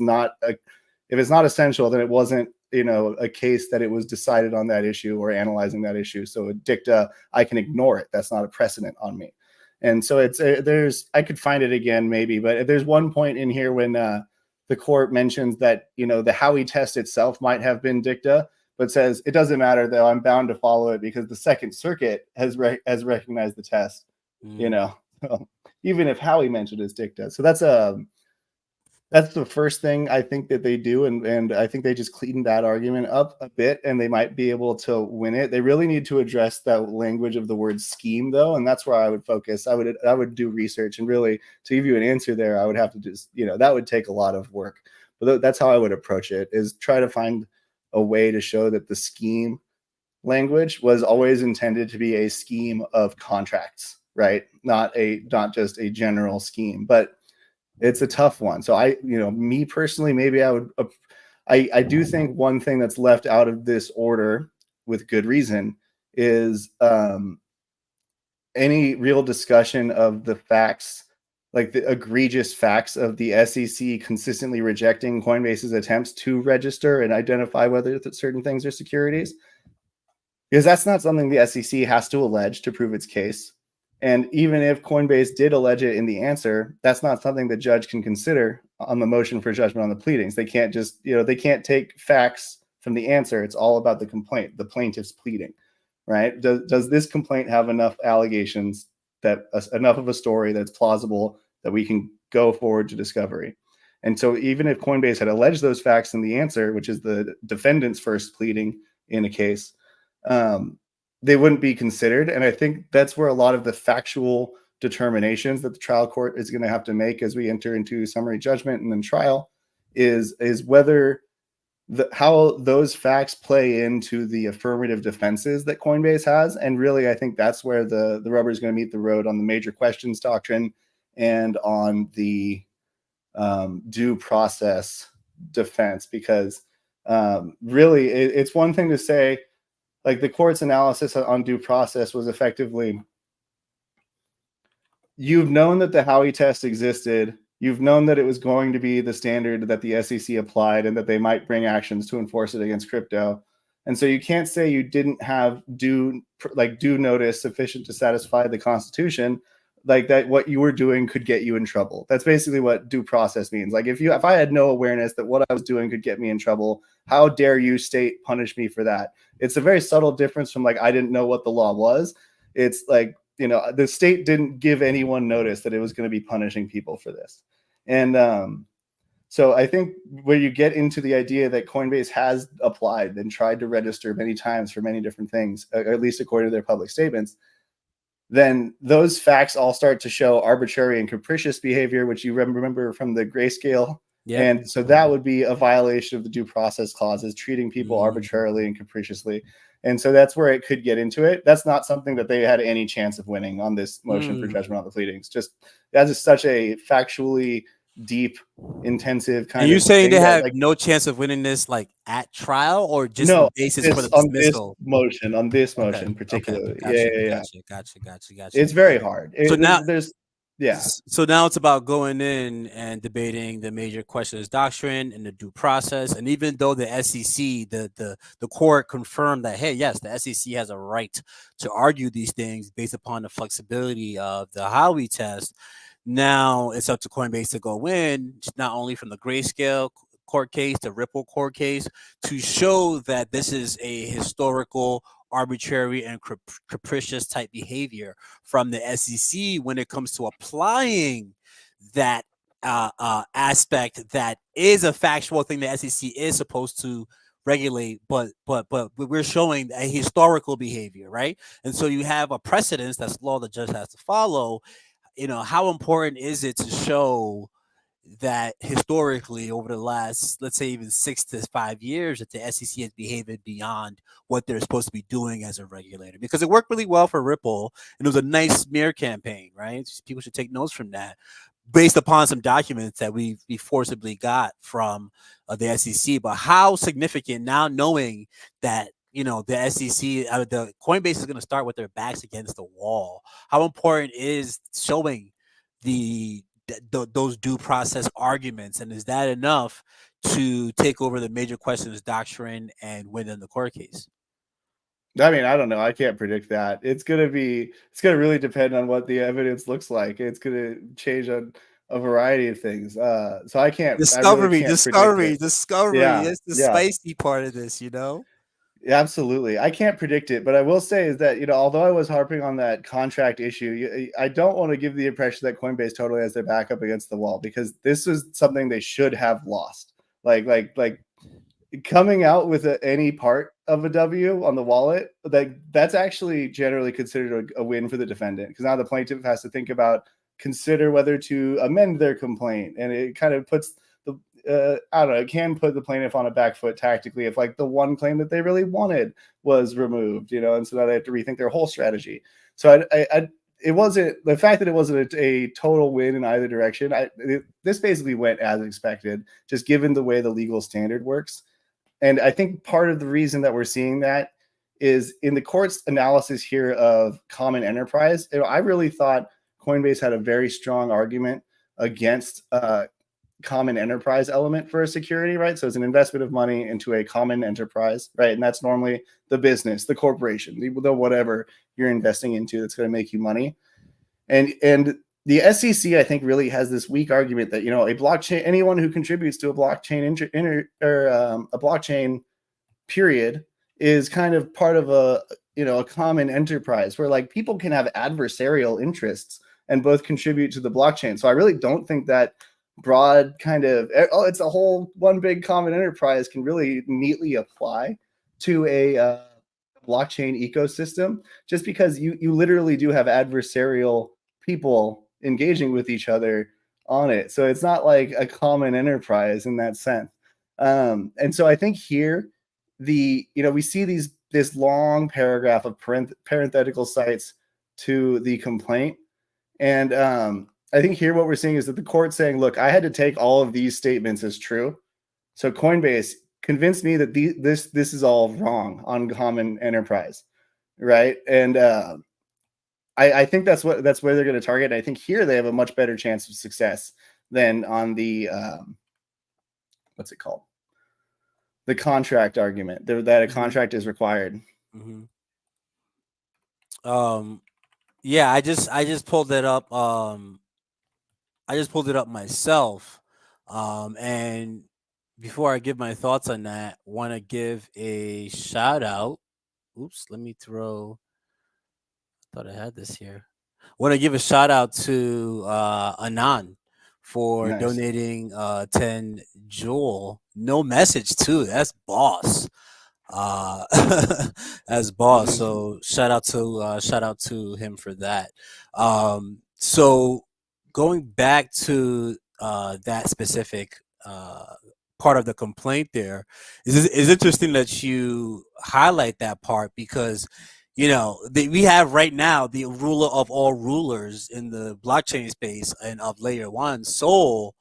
it's not essential, then it wasn't a case that it was decided on that issue or analyzing that issue. So a dicta, I can ignore it. That's not a precedent on me. And so I could find it again maybe, but there's one point in here when the court mentions that the Howey test itself might have been dicta, but says it doesn't matter though, I'm bound to follow it because the Second Circuit has recognized the test. Even if Howey mentioned it's dicta. So that's the first thing I think that they do, and I think they just cleaned that argument up a bit, and they might be able to win it. They really need to address that language of the word scheme, though, and that's where I would focus. I would do research, and really to give you an answer there, I would have to just that would take a lot of work. But that's how I would approach it: is try to find a way to show that the scheme language was always intended to be a scheme of contracts, right? Not just a general scheme, but it's a tough one. So me personally, maybe I do think one thing that's left out of this order with good reason is any real discussion of the facts, like the egregious facts of the SEC consistently rejecting Coinbase's attempts to register and identify whether certain things are securities, because that's not something the SEC has to allege to prove its case. And even if Coinbase did allege it in the answer, that's not something the judge can consider on the motion for judgment on the pleadings. They can't just, they can't take facts from the answer. It's all about the complaint, the plaintiff's pleading, right? Does this complaint have enough allegations, enough of a story that's plausible that we can go forward to discovery? And so even if Coinbase had alleged those facts in the answer, which is the defendant's first pleading in a case, they wouldn't be considered. And I think that's where a lot of the factual determinations that the trial court is going to have to make as we enter into summary judgment and then trial is whether how those facts play into the affirmative defenses that Coinbase has. And really, I think that's where the rubber is going to meet the road on the major questions doctrine and on the due process defense, because really it's one thing to say, like, the court's analysis on due process was effectively, you've known that the Howey test existed. You've known that it was going to be the standard that the SEC applied and that they might bring actions to enforce it against crypto. And so you can't say you didn't have due notice sufficient to satisfy the Constitution, like that what you were doing could get you in trouble. That's basically what due process means. Like, if I had no awareness that what I was doing could get me in trouble, how dare you state punish me for that? It's a very subtle difference from like, I didn't know what the law was. It's like, the state didn't give anyone notice that it was going to be punishing people for this. And so I think where you get into the idea that Coinbase has applied and tried to register many times for many different things, at least according to their public statements, then those facts all start to show arbitrary and capricious behavior, which you remember from the grayscale. Yep. And so that would be a violation of the due process clauses, treating people arbitrarily and capriciously. And so that's where it could get into it. That's not something that they had any chance of winning on this motion for judgment on the pleadings. Just that is such a factually deep, intensive kind of. And you're saying they have no chance of winning this, like at trial, or just no the basis for the dismissal? On this motion particularly. Okay. Gotcha. It's very hard. So now there's. Yeah. So now it's about going in and debating the major questions doctrine and the due process. And even though the SEC, the court confirmed that, hey, yes, the SEC has a right to argue these things based upon the flexibility of the Howey test, now it's up to Coinbase to go in, not only from the Grayscale court case, the Ripple court case, to show that this is a historical, arbitrary, and capricious type behavior from the SEC when it comes to applying that aspect that is a factual thing the SEC is supposed to regulate, but we're showing a historical behavior, right? And so you have a precedence, that's law the judge has to follow. How important is it to show that historically over the last, let's say, even 6 to 5 years, that the SEC has behaved beyond what they're supposed to be doing as a regulator? Because it worked really well for Ripple, and it was a nice smear campaign, right? People should take notes from that, based upon some documents that we forcibly got from the SEC. But how significant now, knowing that the SEC, the Coinbase is going to start with their backs against the wall? How important is showing those due process arguments, and is that enough to take over the major questions doctrine and win in the court case? I mean, I don't know. I can't predict that. It's going to really depend on what the evidence looks like. It's going to change on a variety of things. So I can't. Discovery. Yeah, It's the spicy part of this, Absolutely. I can't predict it, but I will say is that, although I was harping on that contract issue, I don't want to give the impression that Coinbase totally has their back up against the wall, because this is something they should have lost. Like coming out with any part of a W on the wallet, that's actually generally considered a win for the defendant, because now the plaintiff has to consider whether to amend their complaint, and it kind of puts it can put the plaintiff on a back foot tactically if the one claim that they really wanted was removed, and so now they have to rethink their whole strategy. So it wasn't the fact that it wasn't a total win in either direction. This basically went as expected, just given the way the legal standard works. And I think part of the reason that we're seeing that is in the court's analysis here of common enterprise. I really thought Coinbase had a very strong argument against common enterprise element for a security, right? So it's an investment of money into a common enterprise, right? And that's normally the business, the corporation, the whatever you're investing into that's going to make you money. And the SEC, I think, really has this weak argument that, a blockchain, anyone who contributes to a blockchain a blockchain period is kind of part of a common enterprise where people can have adversarial interests and both contribute to the blockchain. So I really don't think that broad kind of, it's a whole one big common enterprise can really neatly apply to a blockchain ecosystem, just because you literally do have adversarial people engaging with each other on it. So it's not like a common enterprise in that sense. And so I think here we see this long paragraph of parenthetical cites to the complaint, and I think here what we're seeing is that the court's saying, look, I had to take all of these statements as true. So Coinbase convinced me that this is all wrong on common enterprise, right? And I think that's where they're going to target. I think here they have a much better chance of success than on the what's it called? The contract argument that a contract is required. Mm-hmm. Yeah, I just pulled it up. I just pulled it up myself. And before I give my thoughts on that, want to give a shout out. Oops, let me throw. Thought I had this here. Want to give a shout out to Anan for Nice. donating 10 Joule. No message too. That's boss. As boss. So shout out to him for that. So going back to that specific part of the complaint, there is interesting that you highlight that part, because we have right now the ruler of all rulers in the blockchain space and of layer one, Sol,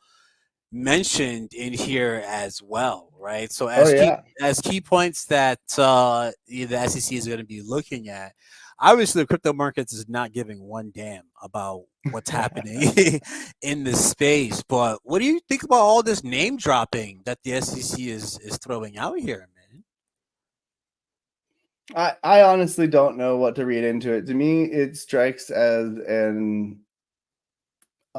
mentioned in here as well, right? So as key points that the SEC is going to be looking at, obviously the crypto markets is not giving one damn about what's happening in this space. But what do you think about all this name dropping that the SEC is throwing out here, man? I honestly don't know what to read into it. To me, it strikes as an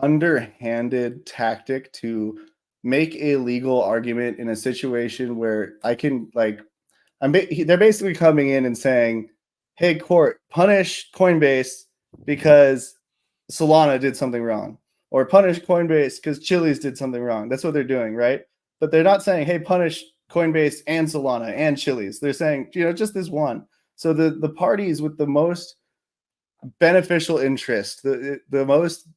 underhanded tactic to make a legal argument in a situation where they're basically coming in and saying, hey, court, punish Coinbase because Solana did something wrong, or punish Coinbase because Chili's did something wrong. That's what they're doing, right? But they're not saying, hey, punish Coinbase and Solana and Chili's. They're saying, just this one. So the parties with the most beneficial interest, the most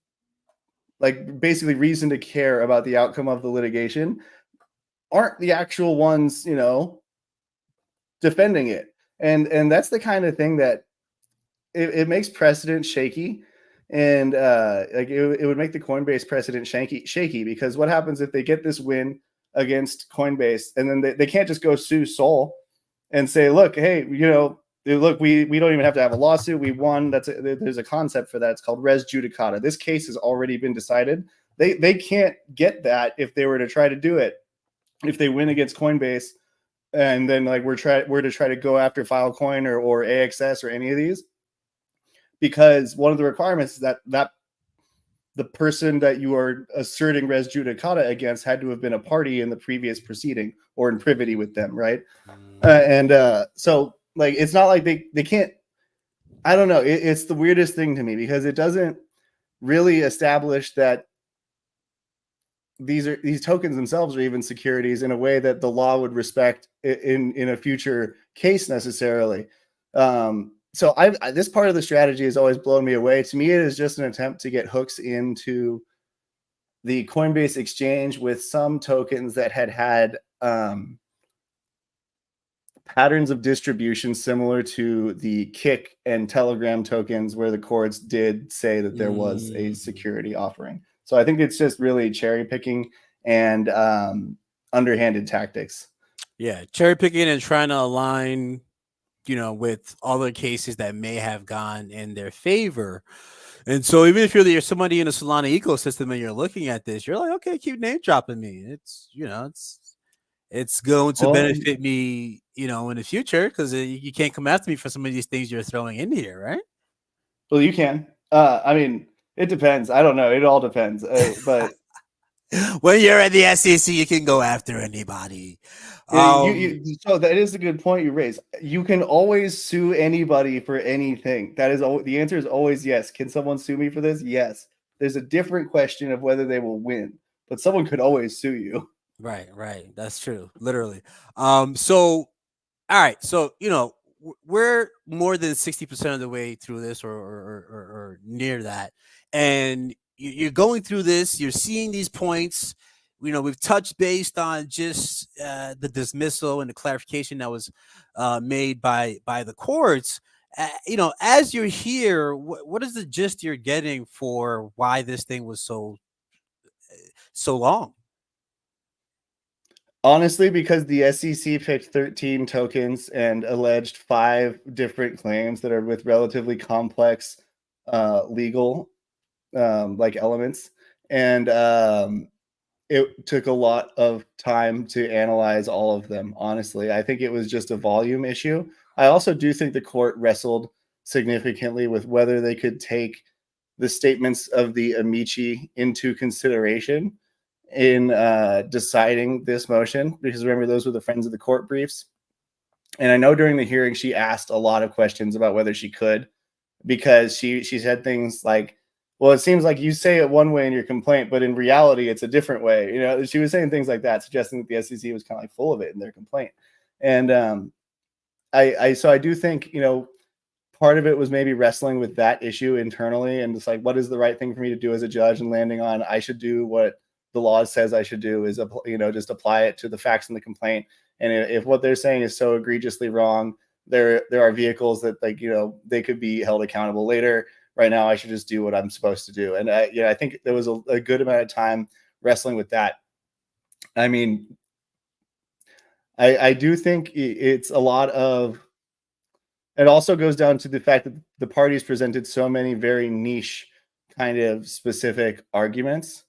basically reason to care about the outcome of the litigation, aren't the actual ones, defending it. And that's the kind of thing that it makes precedent shaky. And it would make the Coinbase precedent shaky, because what happens if they get this win against Coinbase and then they can't just go sue Sol and say, look, hey, look, we don't even have to have a lawsuit. We won. There's a concept for that. It's called res judicata. This case has already been decided. They can't get that if they were to try to do it. If they win against Coinbase, and then we're to try to go after Filecoin or AXS or any of these, because one of the requirements is that the person that you are asserting res judicata against had to have been a party in the previous proceeding or in privity with them, right? So it's not like they can't. I don't know. It's the weirdest thing to me, because it doesn't really establish that these tokens themselves are even securities in a way that the law would respect in a future case necessarily. So this part of the strategy has always blown me away. To me, it is just an attempt to get hooks into the Coinbase exchange with some tokens that had patterns of distribution similar to the Kick and Telegram tokens, where the courts did say that there was a security offering. So I think it's just really cherry picking and underhanded tactics. Yeah, cherry picking and trying to align, with other cases that may have gone in their favor. And so even if you're somebody in the Solana ecosystem and you're looking at this, you're like, okay, keep name dropping me. It's it's going to benefit me, in the future, because you can't come after me for some of these things you're throwing in here, right? Well, you can. I mean, it depends. I don't know. It all depends. But when you're at the SEC, you can go after anybody. So that is a good point you raise. You can always sue anybody for anything. That is the answer is always yes. Can someone sue me for this? Yes. There's a different question of whether they will win, but someone could always sue you. Right. That's true. Literally. So, all right. So, we're more than 60% of the way through this, or near that, and you're going through this. You're seeing these points. We've touched based on just the dismissal and the clarification that was made by the courts. As you're here, what is the gist you're getting for why this thing was so long? Honestly, because the SEC picked 13 tokens and alleged 5 different claims that are with relatively complex legal like elements, and it took a lot of time to analyze all of them. Honestly, I think it was just a volume issue. I also do think the court wrestled significantly with whether they could take the statements of the amici into consideration in deciding this motion, because remember, those were the friends of the court briefs. And I know during the hearing she asked a lot of questions about whether she could, because she said things like, well, it seems like you say it one way in your complaint, but in reality it's a different way. She was saying things like that, suggesting that the SEC was kind of like full of it in their complaint. And I do think part of it was maybe wrestling with that issue internally, and just like, what is the right thing for me to do as a judge, and landing on, I should do what the law says I should do, is just apply it to the facts in the complaint. And if what they're saying is so egregiously wrong, there are vehicles that they could be held accountable later. Right now, I should just do what I'm supposed to do. And I think there was a good amount of time wrestling with that. I mean, I do think it's a lot of. It also goes down to the fact that the parties presented so many very niche, kind of specific arguments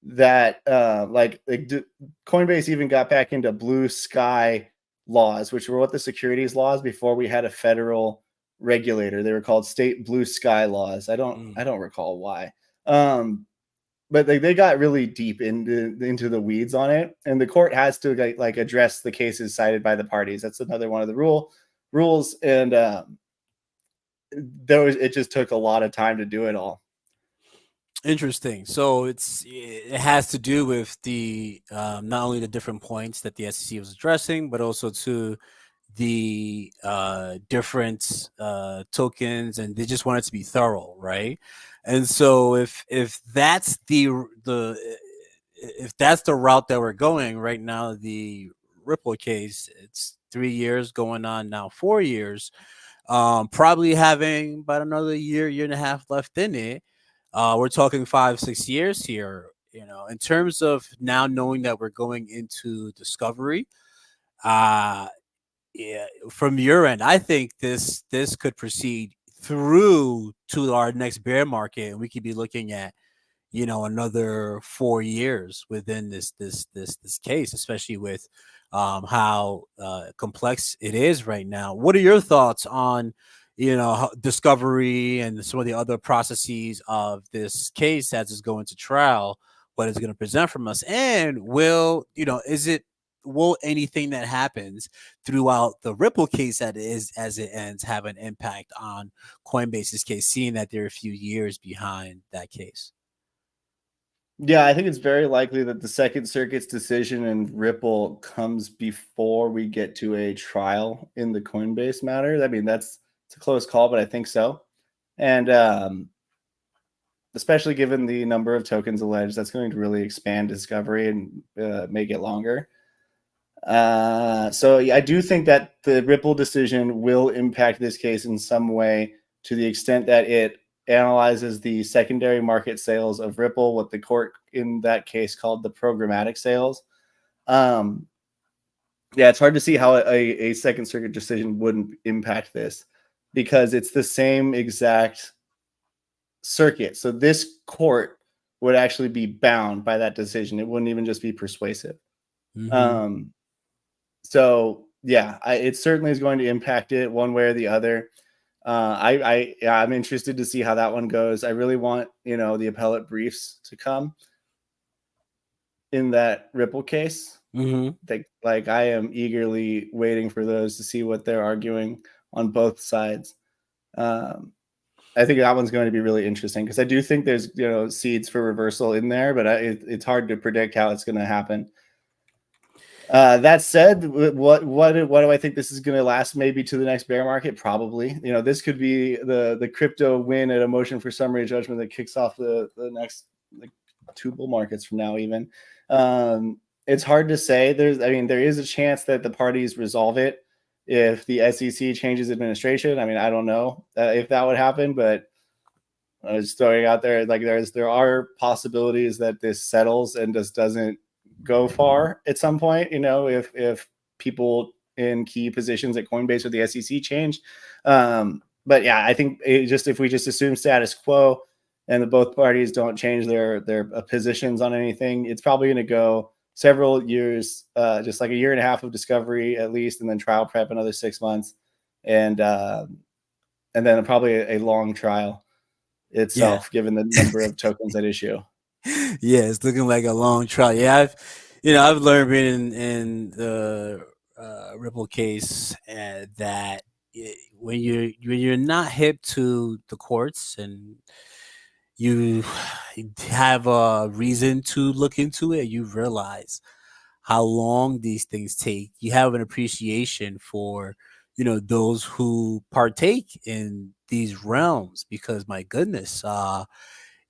that Coinbase even got back into blue sky laws, which were what the securities laws before we had a federal regulator. They were called state blue sky laws. I don't recall why. But they got really deep into the weeds on it, and the court has to address the cases cited by the parties. That's another one of the rules, and it just took a lot of time to do it all. Interesting. So it has to do with the not only the different points that the SEC was addressing, but also to the different tokens, and they just want it to be thorough, right? And so if that's if that's the route that we're going right now, the Ripple case, it's 3 years going on now, 4 years, probably having about another year and a half left in it. We're talking 5-6 years here, in terms of now knowing that we're going into discovery. Yeah, from your end, I think this could proceed through to our next bear market, and we could be looking at another 4 years within this case, especially with how complex it is right now. What are your thoughts on discovery and some of the other processes of this case as it's going to trial, what it's going to present from us, and will anything that happens throughout the Ripple case as it ends have an impact on Coinbase's case, seeing that they're a few years behind that case? Yeah, I think it's very likely that the Second Circuit's decision in Ripple comes before we get to a trial in the Coinbase matter. I mean, it's a close call, but I think so. And especially given the number of tokens alleged, that's going to really expand discovery and make it longer. So I do think that the Ripple decision will impact this case in some way, to the extent that it analyzes the secondary market sales of Ripple, what the court in that case called the programmatic sales. Yeah, it's hard to see how a Second Circuit decision wouldn't impact this, because it's the same exact circuit. So this court would actually be bound by that decision. It wouldn't even just be persuasive. Mm-hmm. So yeah, it certainly is going to impact it one way or the other. I'm interested to see how that one goes. I really want the appellate briefs to come in that Ripple case. Mm-hmm. I am eagerly waiting for those to see what they're arguing on both sides. I think that one's going to be really interesting, because I do think there's seeds for reversal in there, but it's hard to predict how it's going to happen. That said, what do I think this is going to last? Maybe to the next bear market, probably. This could be the crypto win at a motion for summary judgment that kicks off the next like 2 bull markets from now. Even it's hard to say. There is a chance that the parties resolve it if the SEC changes administration. I don't know if that would happen, but I was throwing out there like there are possibilities that this settles and just doesn't go far at some point. If people in key positions at Coinbase or the SEC change. But yeah, I think if we just assume status quo and both parties don't change their positions on anything, it's probably going to go several years, just like a year and a half of discovery at least, and then trial prep another 6 months, and then probably a long trial itself, given the number of tokens at issue. Yeah, it's looking like a long trial. Yeah, I've learned being in the Ripple case that when you're not hip to the courts and you have a reason to look into it, you realize how long these things take. You have an appreciation for those who partake in these realms, because my goodness,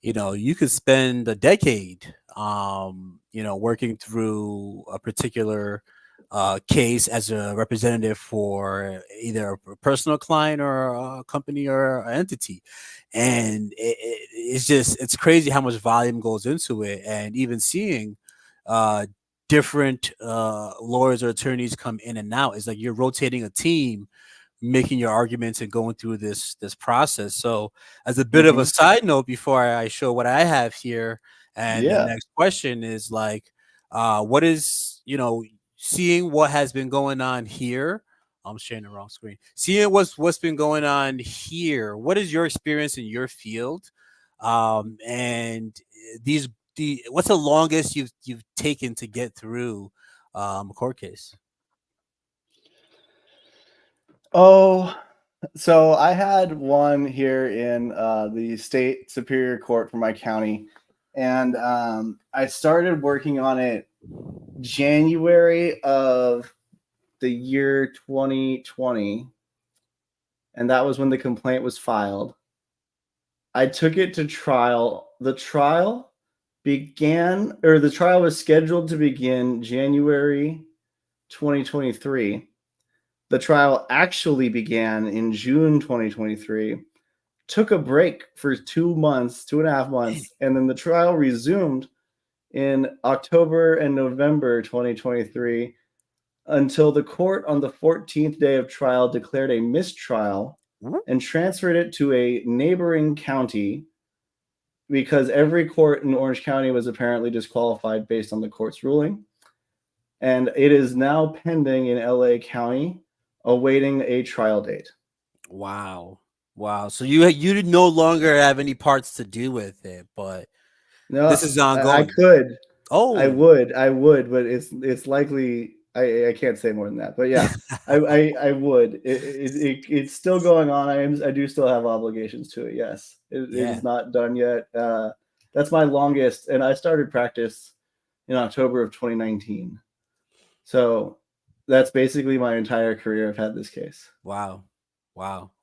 you could spend a decade working through a particular case as a representative for either a personal client or a company or an entity. And it's crazy how much volume goes into it. And even seeing different lawyers or attorneys come in and out, is like you're rotating a team, making your arguments and going through this process. So as a bit of a side note, before I show what I have here, and the next question is like, what is, seeing what has been going on here, I'm sharing the wrong screen, seeing what's been going on here, what is your experience in your field, and what's the longest you've taken to get through a court case? Oh, so I had one here in the state superior court for my county, and I started working on it January of the year 2020, and that was when the complaint was filed. I took it to trial. The trial was scheduled to begin January 2023. The trial actually began in June 2023, took a break for 2.5 months, and then the trial resumed in October and November 2023 until the court on the 14th day of trial declared a mistrial and transferred it to a neighboring county, because every court in Orange County was apparently disqualified based on the court's ruling. And it is now pending in LA County, awaiting a trial date. Wow. So you no longer have any parts to do with it, but no, this is ongoing. I could. Oh, I would, but it's likely I can't say more than that. But yeah, I would. It's still going on. I do still have obligations to it. Yes, it is not done yet. That's my longest, and I started practice in October of 2019. So that's basically my entire career. I've had this case. Wow.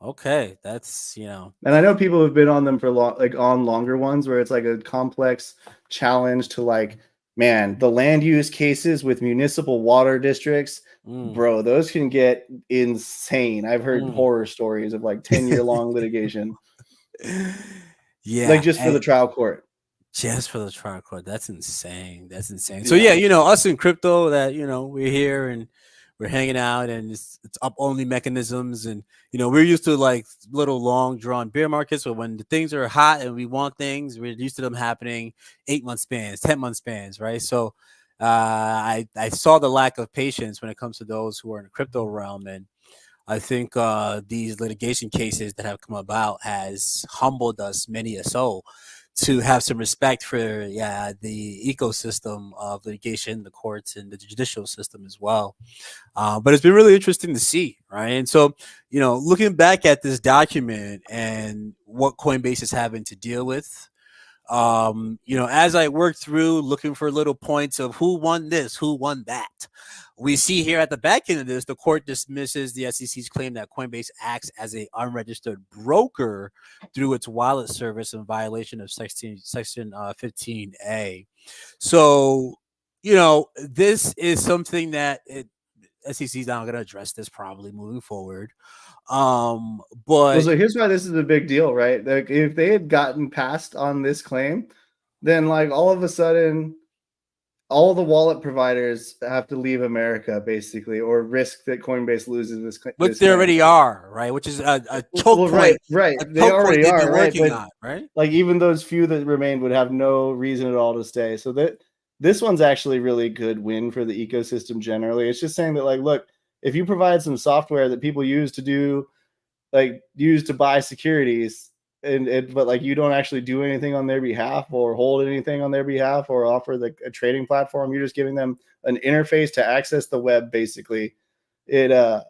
Okay, that's And I know people have been on them for on longer ones where it's like a complex challenge to the land use cases with municipal water districts. Bro, those can get insane. I've heard horror stories of 10-year-long litigation. Yeah, just for the trial court. Just for the trial court. That's insane. So yeah, us in crypto, that we're here and we're hanging out, and it's up only mechanisms, and we're used to little long drawn bear markets, but when the things are hot and we want things, we're used to them happening 8-month spans, 10-month spans, right? So I saw the lack of patience when it comes to those who are in the crypto realm, and I think these litigation cases that have come about has humbled us many a soul to have some respect for the ecosystem of litigation, the courts, and the judicial system as well. But it's been really interesting to see, right? And so, looking back at this document and what Coinbase is having to deal with, As I work through looking for little points of who won this, who won that, we see here at the back end of this, the court dismisses the SEC's claim that Coinbase acts as a unregistered broker through its wallet service in violation of Section 15A. So, this is something that SEC's not going to address this probably moving forward. But so here's why this is a big deal, right? Like if they had gotten passed on this claim, then like all of a sudden all the wallet providers have to leave America basically, or risk that Coinbase loses this. But they already are, right? Which is a choke point. Right. They already are, right? Working on, right? Like even those few that remained would have no reason at all to stay. So that this one's actually really good win for the ecosystem generally. It's just saying that, like, look, if you provide some software that people use to buy securities, but like you don't actually do anything on their behalf or hold anything on their behalf or offer a trading platform, you're just giving them an interface to access the web. Basically, the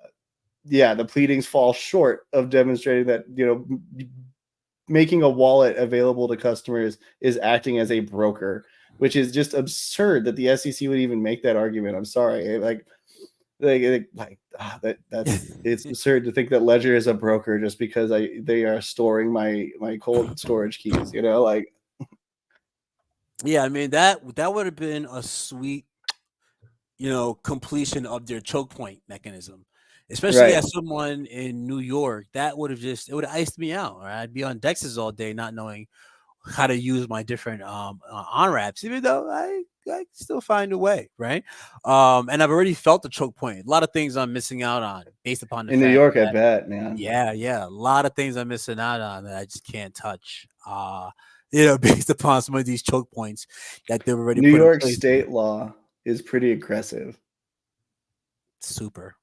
pleadings fall short of demonstrating that making a wallet available to customers is acting as a broker, which is just absurd that the SEC would even make that argument. I'm sorry, it's absurd to think that Ledger is a broker just because they are storing my cold storage keys. Yeah, I mean that would have been a sweet, completion of their choke point mechanism. Especially Right. as someone in New York, that would have iced me out. Right? I'd be on Dex's all day, not knowing how to use my different on ramps, even though I still find a way, right? And I've already felt the choke point. A lot of things I'm missing out on based upon the In fact New York, that, I bet, man. Yeah, a lot of things I'm missing out on that I just can't touch. Based upon some of these choke points that they've already New put York in place. state law is pretty aggressive. Super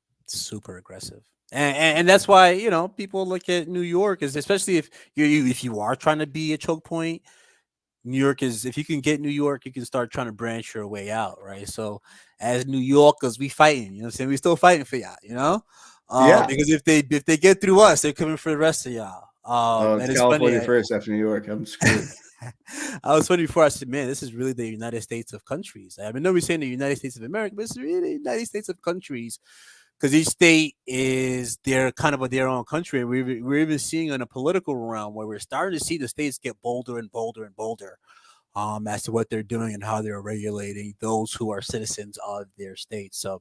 aggressive. And that's why people look at New York as, especially if you are trying to be a choke point. New York is, if you can get New York, you can start trying to branch your way out, right? So as New Yorkers, we fighting, what I'm saying? We still fighting for y'all, Yeah. Because if they get through us, they're coming for the rest of y'all. It's And California funny, first after New York. I'm screwed. I was funny before I said, man, this is really the United States of countries. I mean, nobody's saying the United States of America, but it's really the United States of countries, because each state is their kind of their own country. And we're even seeing in a political realm where we're starting to see the states get bolder and bolder and bolder as to what they're doing and how they're regulating those who are citizens of their state. So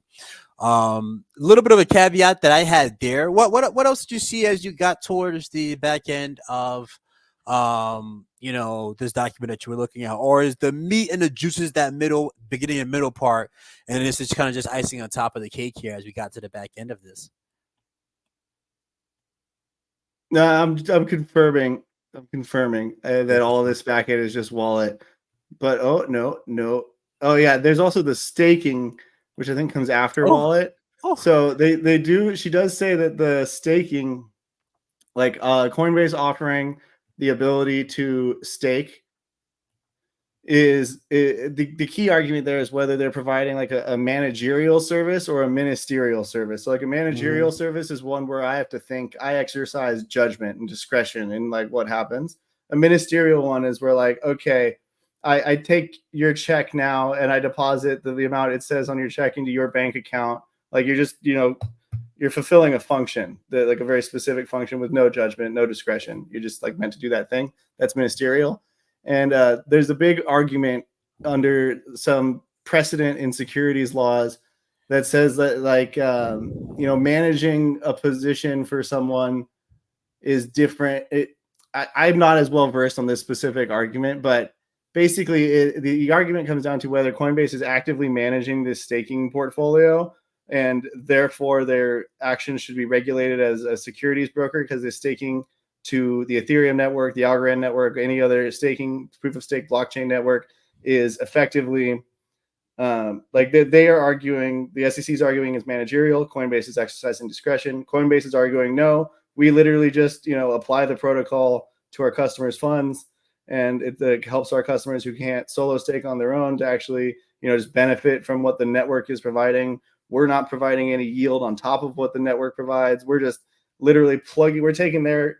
a little bit of a caveat that I had there. What else did you see as you got towards the back end of this document that you were looking at? Or is the meat and the juices that beginning and middle part, and this is kind of just icing on top of the cake here as we got to the back end of this? No, I'm confirming that all of this back end is just wallet. But no. Oh yeah, there's also the staking, which I think comes after wallet. So they do. She does say that the staking, like Coinbase offering the ability to stake, is the key argument there is whether they're providing like a managerial service or a ministerial service. So like a managerial service is one where I have to think, I exercise judgment and discretion in like what happens. A ministerial one is where like, okay, I take your check now and I deposit the amount it says on your check into your bank account. Like you're just, you're fulfilling a function, like a very specific function with no judgment, no discretion. You're just like meant to do that thing. That's ministerial. And there's a big argument under some precedent in securities laws that says that like, managing a position for someone is different. I'm not as well versed on this specific argument, but basically the argument comes down to whether Coinbase is actively managing this staking portfolio, and therefore their actions should be regulated as a securities broker because they're staking to the Ethereum network, the Algorand network, any other staking proof of stake blockchain network is effectively like they are arguing, the SEC is arguing is managerial. Coinbase is exercising discretion. Coinbase is arguing, no, we literally just, apply the protocol to our customers' funds, and it helps our customers who can't solo stake on their own to actually, just benefit from what the network is providing. We're not providing any yield on top of what the network provides. We're just literally we're taking their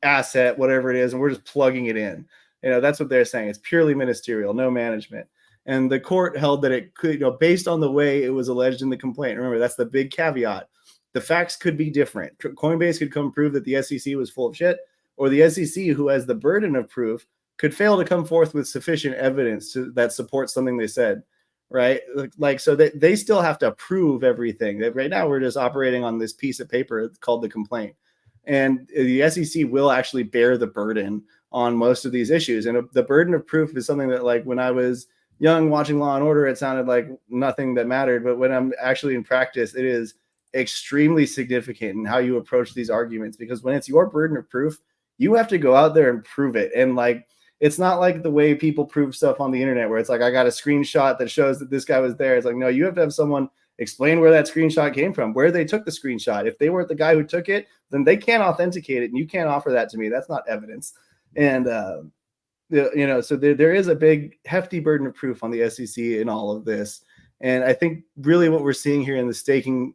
asset, whatever it is, and we're just plugging it in. That's what they're saying. It's purely ministerial, no management. And the court held that it could, based on the way it was alleged in the complaint. Remember, that's the big caveat. The facts could be different. Coinbase could come prove that the SEC was full of shit, or the SEC, who has the burden of proof, could fail to come forth with sufficient evidence that supports something they said, right? So they still have to prove everything. Right now, we're just operating on this piece of paper called the complaint. And the SEC will actually bear the burden on most of these issues. And the burden of proof is something that, like, when I was young watching Law and Order, it sounded like nothing that mattered. But when I'm actually in practice, it is extremely significant in how you approach these arguments, because when it's your burden of proof, you have to go out there and prove it. And like, it's not like the way people prove stuff on the internet where it's like, I got a screenshot that shows that this guy was there. It's like, no, you have to have someone explain where that screenshot came from, where they took the screenshot. If they weren't the guy who took it, then they can't authenticate it, and you can't offer that to me. That's not evidence. And so there is a big hefty burden of proof on the SEC in all of this. And I think really what we're seeing here in the staking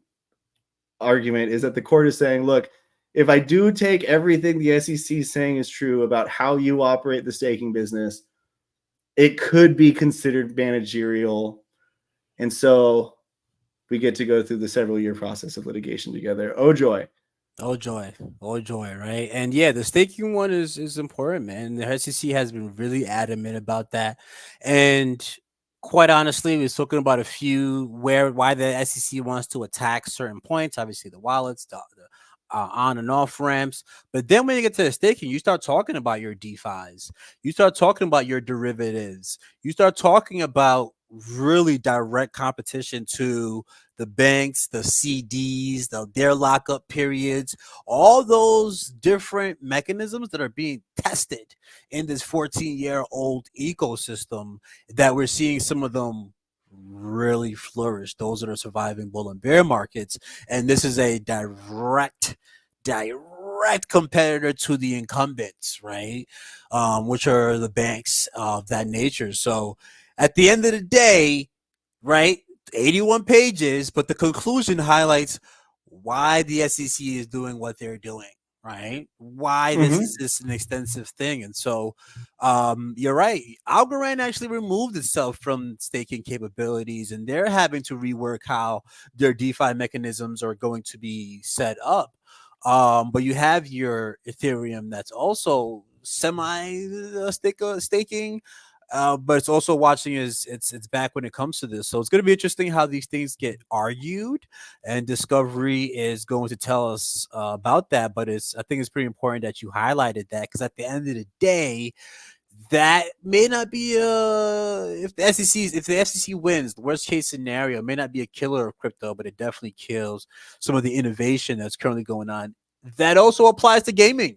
argument is that the court is saying, look, if I do take everything the SEC is saying is true about how you operate the staking business, it could be considered managerial. And so we get to go through the several-year process of litigation together. Oh, joy. Oh joy, right? And yeah, the staking one is important, man. The SEC has been really adamant about that, and quite honestly, we was talking about a few why the SEC wants to attack certain points. Obviously, the wallets, the on and off ramps. But then when you get to the staking, you start talking about your DeFi's, you start talking about your derivatives, you start talking about really direct competition to the banks, the CDs, their lockup periods, all those different mechanisms that are being tested in this 14-year-old ecosystem that we're seeing some of them really flourish, those that are surviving bull and bear markets. And this is a direct competitor to the incumbents, right? Which are the banks of that nature. So at the end of the day, right, 81 pages, but the conclusion highlights why the SEC is doing what they're doing, right? Why this is an extensive thing. And so you're right. Algorand actually removed itself from staking capabilities, and they're having to rework how their DeFi mechanisms are going to be set up. But you have your Ethereum that's also staking, but it's also watching its back when it comes to this. So it's going to be interesting how these things get argued, and Discovery is going to tell us about that. But I think it's pretty important that you highlighted that, because at the end of the day, that may not be if the SEC wins, the worst case scenario may not be a killer of crypto, but it definitely kills some of the innovation that's currently going on. That also applies to gaming.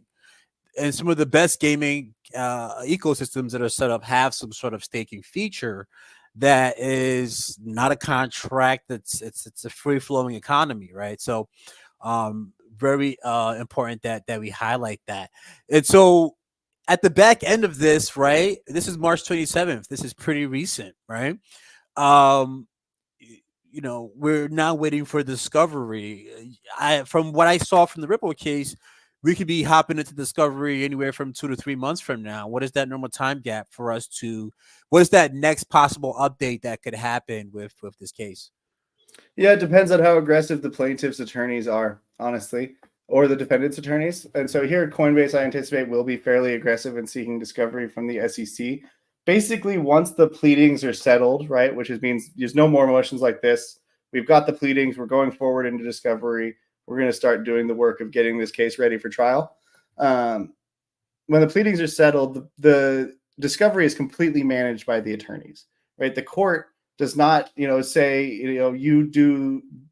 And some of the best gaming ecosystems that are set up have some sort of staking feature that is not a contract. It's a free flowing economy, right? So very important that we highlight that. And so at the back end of this, right? This is March 27th. This is pretty recent, right? We're now waiting for Discovery. From what I saw from the Ripple case, we could be hopping into Discovery anywhere from 2 to 3 months from now. What is that normal time gap for us what is that next possible update that could happen with this case? Yeah, it depends on how aggressive the plaintiff's attorneys are, honestly, or the defendant's attorneys. And so here at Coinbase, I anticipate will be fairly aggressive in seeking discovery from the SEC. Basically, once the pleadings are settled, right, which means there's no more motions like this. We've got the pleadings. We're going forward into discovery. We're going to start doing the work of getting this case ready for trial. When the pleadings are settled, the discovery is completely managed by the attorneys, right? The court does not, say,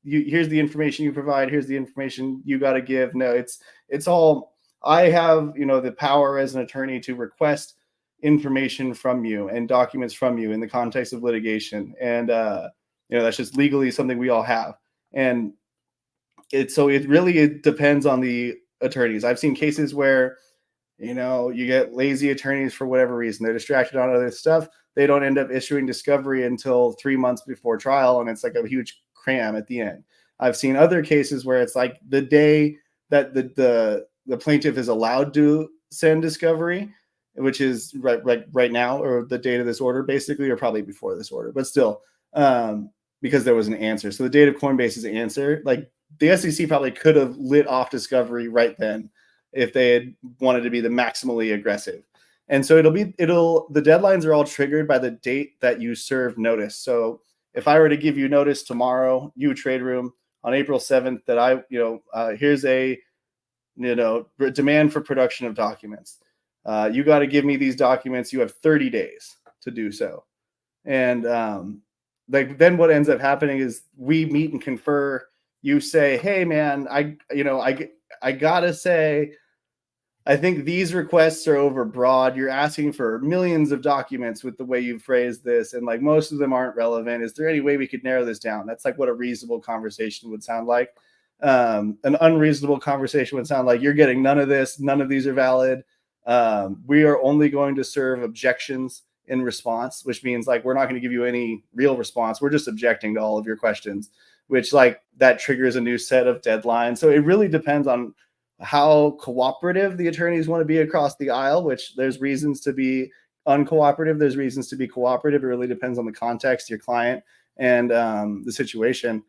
here's the information you provide, here's the information you got to give. No, it's all, I have, the power as an attorney to request information from you and documents from you in the context of litigation. And, that's just legally something we all have. And it really depends on the attorneys. I've seen cases where, you get lazy attorneys for whatever reason. They're distracted on other stuff. They don't end up issuing discovery until 3 months before trial, and it's like a huge cram at the end. I've seen other cases where it's like the day that the plaintiff is allowed to send discovery, which is right now, or the date of this order, basically, or probably before this order, but still, because there was an answer. So the date of Coinbase's answer, like the SEC probably could have lit off discovery right then if they had wanted to be the maximally aggressive. And so the deadlines are all triggered by the date that you serve notice. So if I were to give you notice tomorrow, you trade room on April 7th, that here's a demand for production of documents. You got to give me these documents. You have 30 days to do so. And then what ends up happening is we meet and confer. You say, hey man, I gotta say, I think these requests are overbroad. You're asking for millions of documents with the way you phrased this, and like most of them aren't relevant. Is there any way we could narrow this down? That's like what a reasonable conversation would sound like. An unreasonable conversation would sound like, you're getting none of this. None of these are valid. We are only going to serve objections in response, which means like we're not going to give you any real response. We're just objecting to all of your questions, which like that triggers a new set of deadlines. So it really depends on how cooperative the attorneys want to be across the aisle, which there's reasons to be uncooperative. There's reasons to be cooperative. It really depends on the context, your client, and the situation.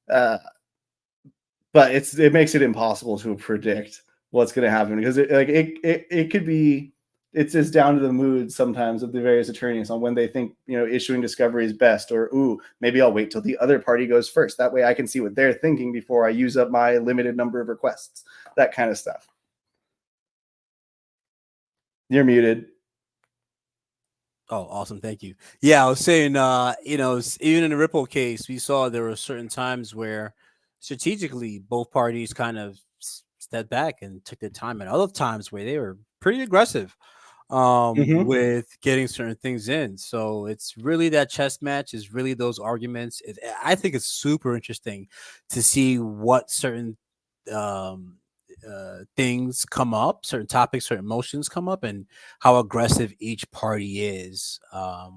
But it makes it impossible to predict what's going to happen, because it could be, it's just down to the mood sometimes of the various attorneys on when they think issuing discovery is best, or maybe I'll wait till the other party goes first. That way I can see what they're thinking before I use up my limited number of requests. That kind of stuff. You're muted. Oh, awesome. Thank you. Yeah, I was saying, even in the Ripple case, we saw there were certain times where strategically both parties kind of stepped back and took their time, and other times where they were pretty aggressive with getting certain things in. So it's really that chess match, is really those arguments. I think it's super interesting to see what certain things come up, certain topics, certain emotions come up, and how aggressive each party is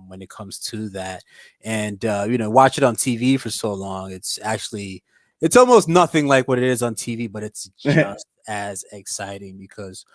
when it comes to that. And watch it on TV for so long, it's almost nothing like what it is on TV, but it's just as exciting, because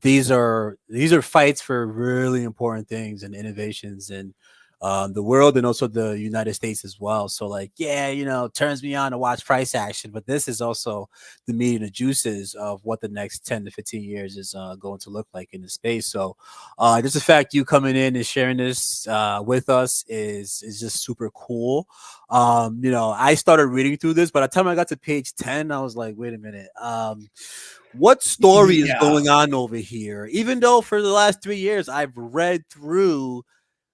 these are fights for really important things and innovations in the world, and also the United States as well. So like, it turns me on to watch price action, but this is also the meat and the juices of what the next 10 to 15 years is going to look like in the space. So just the fact you coming in and sharing this with us is just super cool. I started reading through this, but by the time I got to page 10, I was like, wait a minute. What story is going on over here? Even though for the last 3 years, I've read through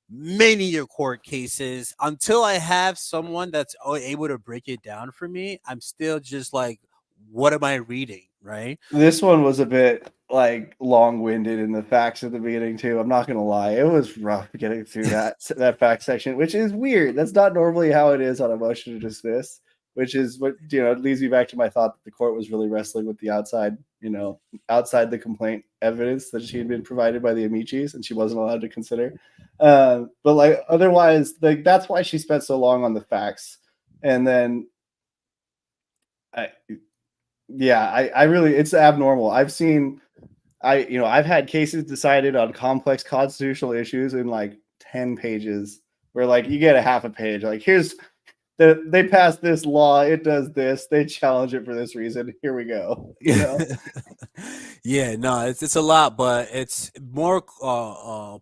many of your court cases, until I have someone that's able to break it down for me, I'm still just like, what am I reading? Right. This one was a bit like long-winded in the facts at the beginning too. I'm not gonna lie, it was rough getting through that fact section, which is weird. That's not normally how it is on a motion to dismiss, which is what it leads me back to my thought that the court was really wrestling with the outside the complaint evidence that she had been provided by the amicis, and she wasn't allowed to consider. But like otherwise, like that's why she spent so long on the facts. And then I really, it's abnormal. I've had cases decided on complex constitutional issues in like 10 pages, where like you get a half a page. Like, they passed this law, it does this, they challenge it for this reason. Here we go. Yeah, no, it's a lot, but it's more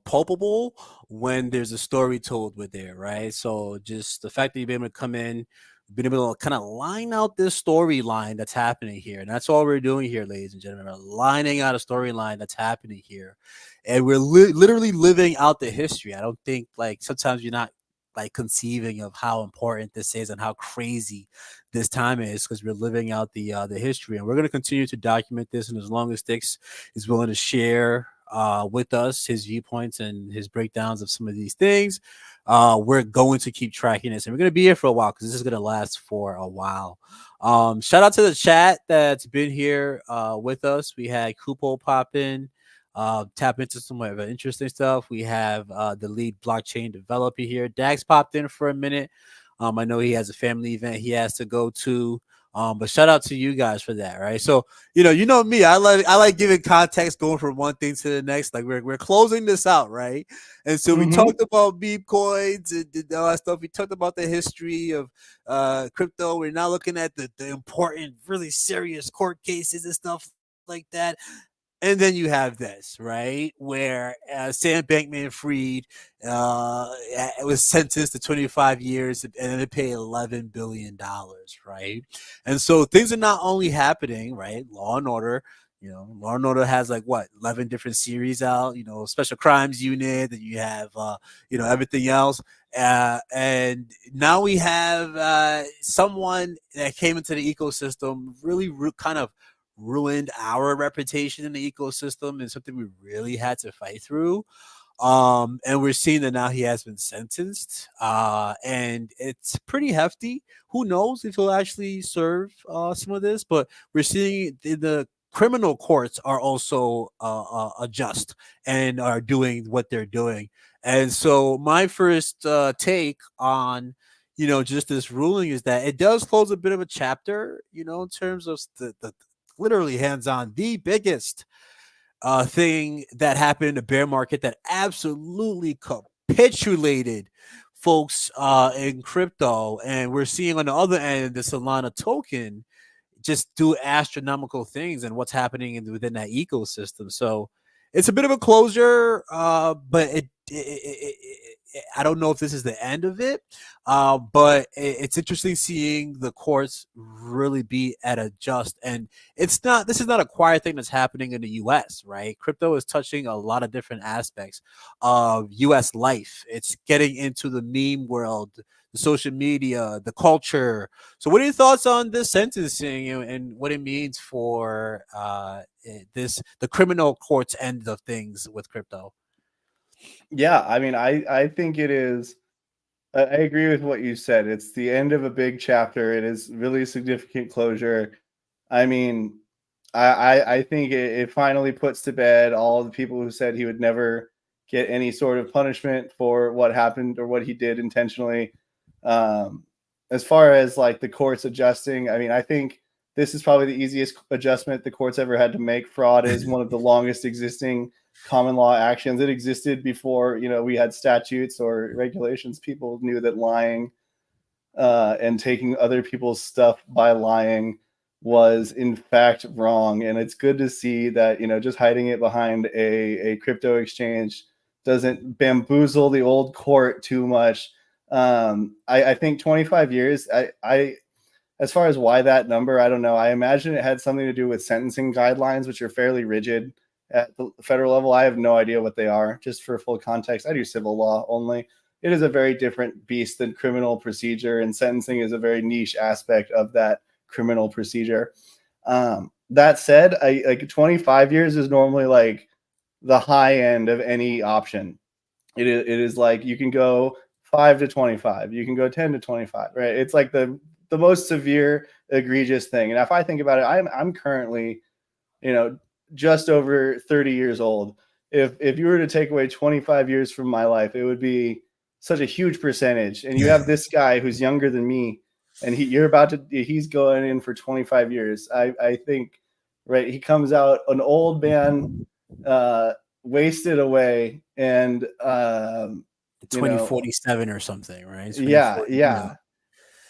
palpable when there's a story told with there, right? So just the fact that you've been able to come in, been able to kind of line out this storyline that's happening here, and that's all we're doing here, ladies and gentlemen. We're lining out a storyline that's happening here, and we're literally living out the history. I don't think, like, sometimes you're not like conceiving of how important this is and how crazy this time is, because we're living out the history, and we're going to continue to document this. And as long as Styx is willing to share with us his viewpoints and his breakdowns of some of these things, we're going to keep tracking this, and we're going to be here for a while, because this is going to last for a while. Shout out to the chat that's been here with us. We had Kupo pop in, tap into some of the interesting stuff. We have the lead blockchain developer here. Dax popped in for a minute. I know he has a family event he has to go to. But shout out to you guys for that, right? So you know me, I like giving context, going from one thing to the next. Like we're closing this out, right? And so we talked about meme coins and all that stuff. We talked about the history of crypto. We're now looking at the important, really serious court cases and stuff like that. And then you have this, right, where Sam Bankman-Fried was sentenced to 25 years and then they pay $11 billion, right? And so things are not only happening, right? Law and Order, Law and Order has like what 11 different series out, Special Crimes Unit, and you have, everything else. And now we have someone that came into the ecosystem, really kind of ruined our reputation in the ecosystem and something we really had to fight through. And we're seeing that now he has been sentenced, and it's pretty hefty. Who knows if he'll actually serve some of this, but we're seeing the criminal courts are also adjust and are doing what they're doing. And so my first take on just this ruling is that it does close a bit of a chapter, in terms of the literally hands-on, the biggest thing that happened in the bear market that absolutely capitulated folks in crypto. And we're seeing on the other end the Solana token just do astronomical things and what's happening within that ecosystem. So it's a bit of a closure, but I don't know if this is the end of it, but it's interesting seeing the courts really be at a just. And this is not a quiet thing that's happening in the U.S., right? Crypto is touching a lot of different aspects of U.S. life. It's getting into the meme world, the social media, the culture. So what are your thoughts on this sentencing and what it means for the criminal courts end of things with crypto? Yeah, I mean, I think it is. I agree with what you said. It's the end of a big chapter. It is really significant closure. I mean, I think it finally puts to bed all the people who said he would never get any sort of punishment for what happened or what he did intentionally. Um, as far as like the courts adjusting, I mean, I think this is probably the easiest adjustment the courts ever had to make. Fraud is one of the longest existing common law actions. It existed before, we had statutes or regulations. People knew that lying and taking other people's stuff by lying was in fact wrong. And it's good to see that, just hiding it behind a crypto exchange doesn't bamboozle the old court too much. I think 25 years, I as far as why that number, I don't know. I imagine it had something to do with sentencing guidelines, which are fairly rigid at the federal level. I have no idea what they are. Just for full context, I do civil law only. It is a very different beast than criminal procedure, and sentencing is a very niche aspect of that criminal procedure. That said, like 25 years is normally like the high end of any option. It is like you can go 5 to 25, you can go 10 to 25, right? It's like the most severe, egregious thing. And if I think about it, I'm currently, just over 30 years old. If you were to take away 25 years from my life, it would be such a huge percentage. And you have this guy who's younger than me, and he's going in for 25 years. I think, right, he comes out an old man, wasted away, and 2047 or something, right? yeah.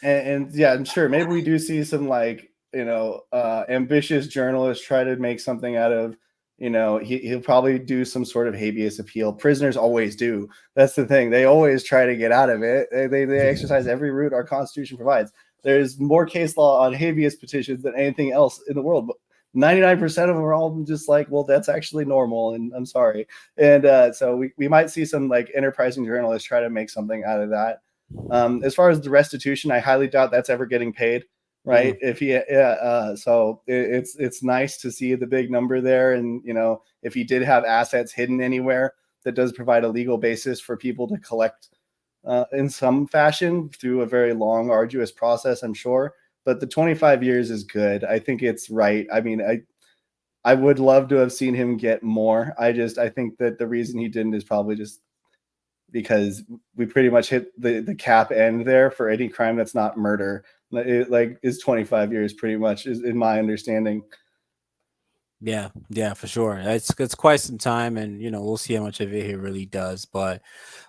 And yeah, I'm sure maybe we do see some like ambitious journalists try to make something out of he'll probably do some sort of habeas appeal. Prisoners always do. That's the thing. They always try to get out of it. They exercise every route our Constitution provides. There's more case law on habeas petitions than anything else in the world. But 99% of them are all just like, well, that's actually normal, and I'm sorry. And so we might see some like enterprising journalists try to make something out of that. As far as the restitution, I highly doubt that's ever getting paid, right? If he, so it's nice to see the big number there, and if he did have assets hidden anywhere, that does provide a legal basis for people to collect in some fashion through a very long, arduous process, I'm sure. But the 25 years is good. I think it's right. I mean, I would love to have seen him get more. I think that the reason he didn't is probably just because we pretty much hit the cap end there for any crime that's not murder. Like is 25 years pretty much is in my understanding. Yeah, yeah, for sure. It's quite some time, and we'll see how much of it he really does. But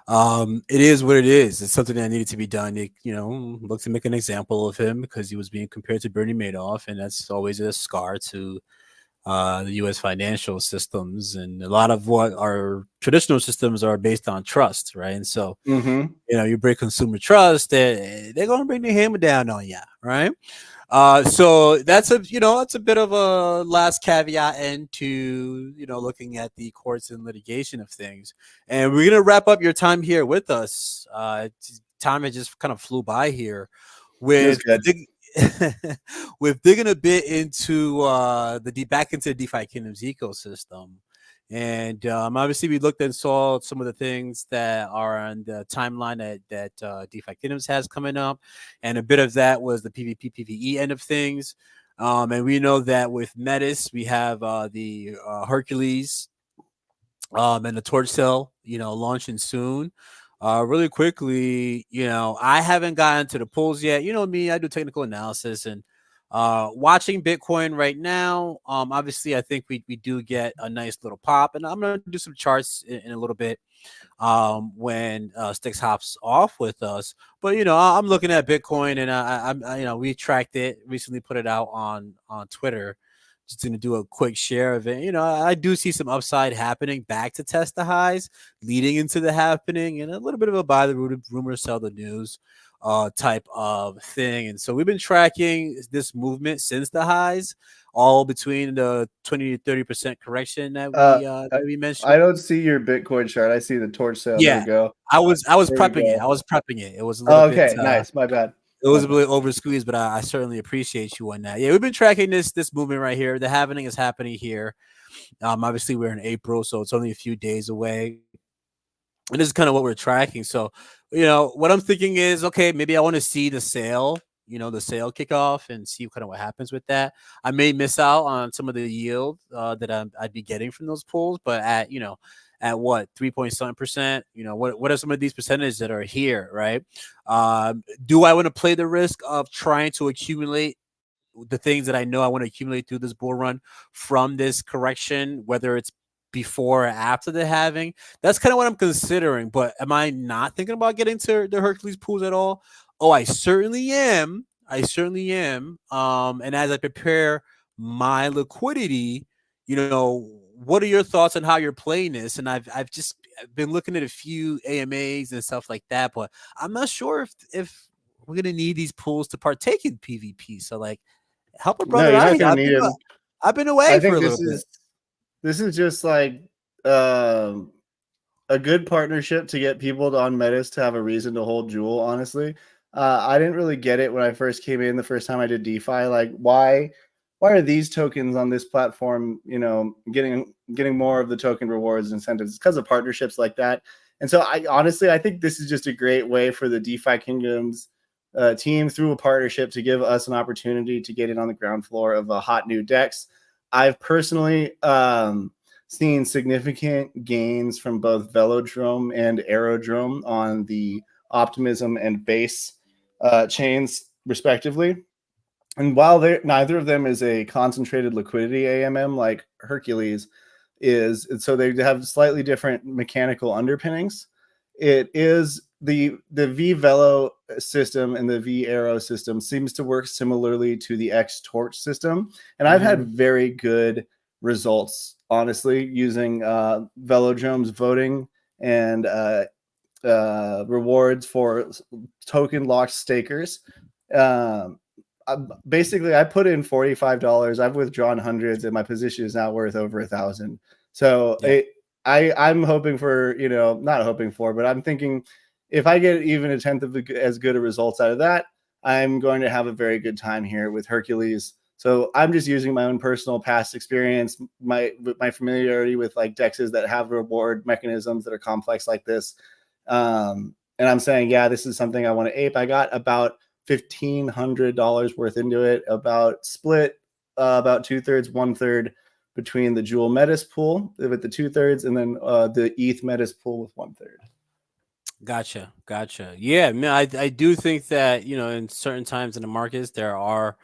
it is what it is. It's something that needed to be done. It, look to make an example of him because he was being compared to Bernie Madoff, and that's always a scar to the U.S. financial systems, and a lot of what our traditional systems are based on trust, right? And so, Mm-hmm. you break consumer trust, they're going to bring the hammer down on you, right? So that's a bit of a last caveat into looking at the courts and litigation of things, and we're gonna wrap up your time here with us. Time has just kind of flew by here That's with good. with digging a bit into back into the DeFi Kingdom's ecosystem. And obviously, we looked and saw some of the things that are on the timeline that DeFi Kingdoms has coming up, and a bit of that was the PvP PvE end of things. And we know that with Metis, we have the Hercules and the Torch Cell, launching soon. Really quickly, I haven't gotten to the polls yet. You know me, I do technical analysis and watching Bitcoin right now. Obviously, I think we do get a nice little pop, and I'm gonna do some charts in a little bit when Sticks hops off with us. But I'm looking at Bitcoin, and we tracked it recently, put it out on Twitter. Just going to do a quick share of it. I do see some upside happening back to test the highs, leading into the happening, and a little bit of a buy the rumor, sell the news type of thing. And so we've been tracking this movement since the highs, all between the 20 to 30% correction that we mentioned. I don't see your Bitcoin chart. I see the torch sale. There Yeah, we go. I was There we prepping it. go. I was prepping it. It was a little Oh, bit. okay, nice. My bad. It was a bit over squeezed, but I certainly appreciate you on that. Yeah, we've been tracking this movement right here. The happening is happening here. Obviously we're in April, so it's only a few days away. And this is kind of what we're tracking. So, what I'm thinking is, okay, maybe I want to see the sale, the sale kick off and see kind of what happens with that. I may miss out on some of the yield that I'd be getting from those pools, but at what 3.7%, what are some of these percentages that are here, right? Do I want to play the risk of trying to accumulate the things that I know I want to accumulate through this bull run from this correction, whether it's before or after the halving? That's kind of what I'm considering. But am I not thinking about getting to the Hercules pools at all? Oh, I certainly am. I certainly am. And as I prepare my liquidity, what are your thoughts on how you're playing this? And I've just been looking at a few AMAs and stuff like that, but I'm not sure if we're gonna need these pools to partake in PvP. So like, help a No, brother you're out not here. going to need them. I've been away I for a think little bit. this is just like a good partnership to get people on Metis to have a reason to hold Jewel. Honestly, I didn't really get it when I first came in the first time I did DeFi. Like, why are these tokens on this platform? Getting more of the token rewards and incentives because of partnerships like that. And so, I think this is just a great way for the DeFi Kingdoms team through a partnership to give us an opportunity to get in on the ground floor of a hot new DEX. I've personally seen significant gains from both Velodrome and Aerodrome on the Optimism and Base chains, respectively. And while neither of them is a concentrated liquidity AMM like Hercules is, so they have slightly different mechanical underpinnings. It is the V Velo system and the V Arrow system seems to work similarly to the X Torch system, and I've had very good results, honestly, using Velodrome's voting and rewards for token locked stakers. Basically, I put in $45. I've withdrawn hundreds, and my position is now worth over 1,000. So Yeah. I'm hoping for, not hoping for, but I'm thinking if I get even a tenth of as good a results out of that, I'm going to have a very good time here with Hercules. So I'm just using my own personal past experience, my familiarity with like dexes that have reward mechanisms that are complex like this. And I'm saying, yeah, this is something I want to ape. I got about $1,500 worth into it, about split, about 2/3, 1/3 between the Jewel Metis pool with the 2/3, and then the ETH Metis pool with 1/3. Gotcha. Yeah, man, I do think that, in certain times in the markets there are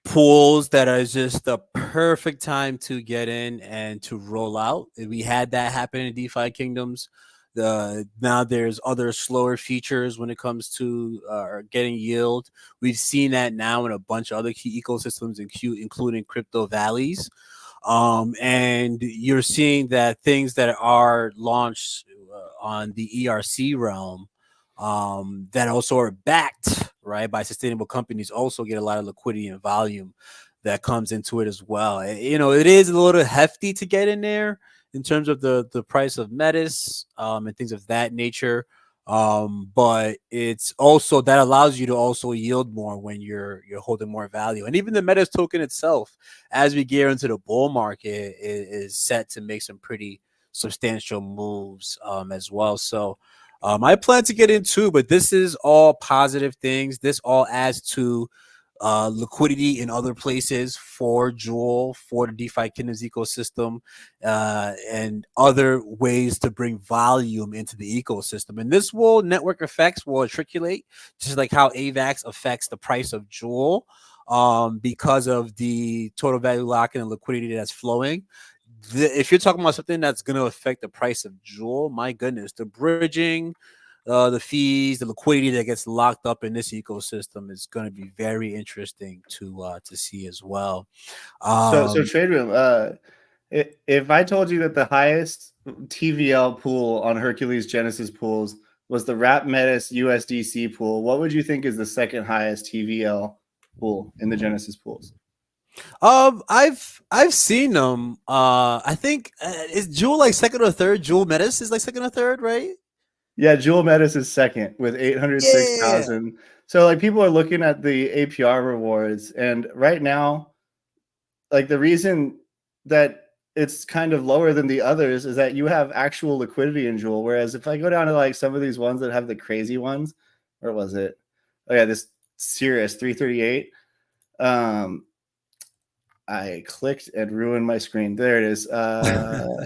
pools that are just the perfect time to get in and to roll out. We had that happen in DeFi kingdoms. Now there's other slower features when it comes to getting yield. We've seen that now in a bunch of other key ecosystems, including crypto valleys. And you're seeing that things that are launched on the ERC realm, that also are backed right by sustainable companies, also get a lot of liquidity and volume that comes into it as well. It is a little hefty to get in there in terms of the price of Metis, and things of that nature. But it's also that allows you to also yield more when you're holding more value. And even the Metis token itself, as we gear into the bull market, is set to make some pretty substantial moves, as well. So I plan to get into, but this is all positive things. This all adds to liquidity in other places for Jewel, for the DeFi Kingdoms ecosystem, and other ways to bring volume into the ecosystem. And this will network effects will matriculate, just like how AVAX affects the price of Jewel, because of the total value lock-in and liquidity that's flowing. If you're talking about something that's going to affect the price of Jewel, my goodness, the bridging, the fees, the liquidity that gets locked up in this ecosystem is going to be very interesting to see as well. So trade room. If I told you that the highest TVL pool on Hercules Genesis pools was the Wrap Metis USDC pool, what would you think is the second highest TVL pool in the Genesis pools? I've seen them. I think is Jewel like second or third? Jewel Metis is like second or third, right? Yeah, Jewel Metis is second with 806,000. So like people are looking at the APR rewards, and right now, like the reason that it's kind of lower than the others is that you have actual liquidity in Jewel. Whereas if I go down to like some of these ones that have the crazy ones, where was it? Oh yeah, this Cirrus 338. I clicked and ruined my screen. There it is.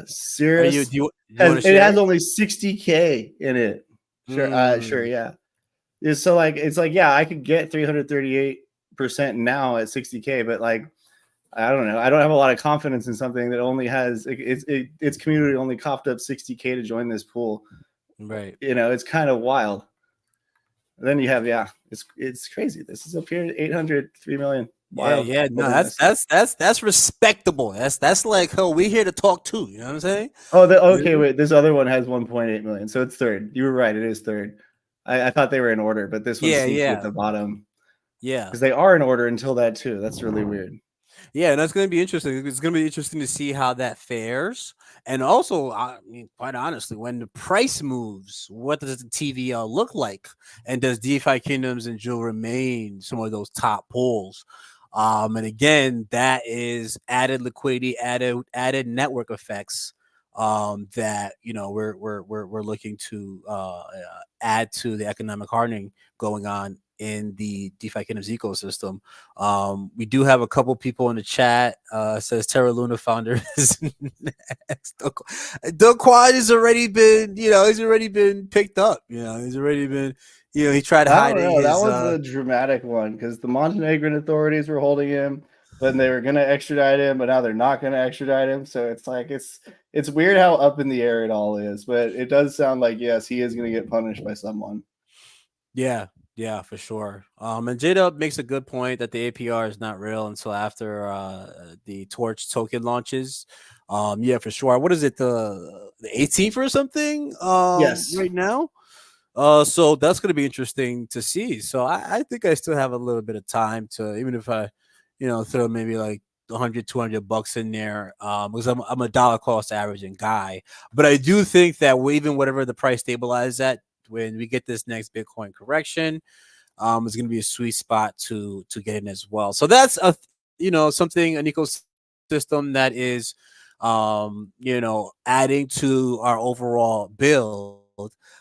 Cirrus Do you want has to it share has it? only 60K in it. Sure, yeah. So like it's like, yeah, I could get 338% now at 60K, but like I don't know. I don't have a lot of confidence in something that only has its community only coughed up 60K to join this pool. Right. It's kind of wild. Then you have, yeah, it's crazy. This is up here at 800, 3 million. Wild. Yeah. No, that's respectable. That's like, oh, we're here to talk too. You know what I'm saying? Oh, okay. Wait, this other one has 1.8 million, so it's third. You were right. It is third. I thought they were in order, but this one's sneaky at the bottom. Yeah. Because they are in order until that too. That's really weird. Yeah, and that's going to be interesting. It's going to be interesting to see how that fares. And also, I mean, quite honestly, when the price moves, what does the TVL look like? And does DeFi Kingdoms and Jewel remain some of those top pools? And again, that is added liquidity, added network effects, that we're looking to add to the economic hardening going on in the DeFi Kingdoms ecosystem. We do have a couple people in the chat. Says Terra Luna founder is next. Doug Quad has already been, he's already been picked up. He's already been, he tried I don't hiding know. his. That was the dramatic one because the Montenegrin authorities were holding him, but they were going to extradite him, but now they're not going to extradite him. So it's like it's weird how up in the air it all is. But it does sound like, yes, he is going to get punished by someone. Yeah, for sure. And J-Dub makes a good point that the APR is not real until after the Torch token launches. Yeah, for sure. What is it, the 18th or something? Yes. Right now. So that's going to be interesting to see. So I think I still have a little bit of time to, even if I, throw maybe like 100, 200 bucks in there, because I'm a dollar cost averaging guy. But I do think that even whatever the price stabilizes at, when we get this next Bitcoin correction, is going to be a sweet spot to get in as well. So that's something, an ecosystem that is, adding to our overall build.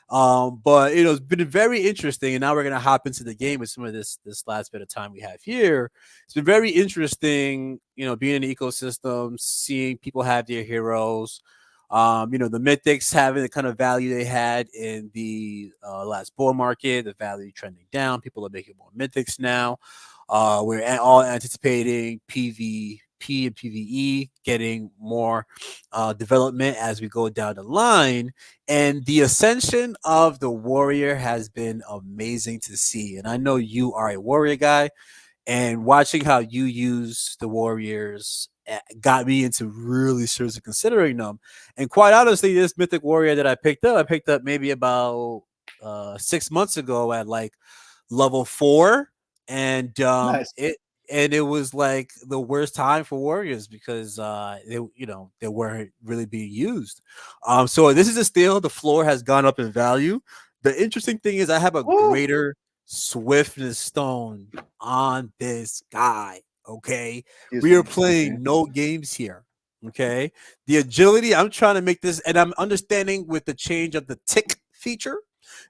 But it's been very interesting, and now we're gonna hop into the game with some of this last bit of time we have here. It's been very interesting, being in the ecosystem, seeing people have their heroes. The mythics having the kind of value they had in the last bull market, the value trending down. People are making more mythics now. We're all anticipating PvP and PvE getting more development as we go down the line. And the ascension of the warrior has been amazing to see. And I know you are a warrior guy, and watching how you use the warriors got me into really seriously considering them. And quite honestly, this mythic warrior that I picked up maybe about 6 months ago at like level 4, and Nice. it was like the worst time for warriors because they weren't really being used. So this is a steal. The floor has gone up in value. The interesting thing is I have a Woo! greater swiftness stone on this guy. Okay, Excuse we are me. Excuse me. playing no games here. Okay, the agility, I'm trying to make this, and I'm understanding with the change of the tick feature,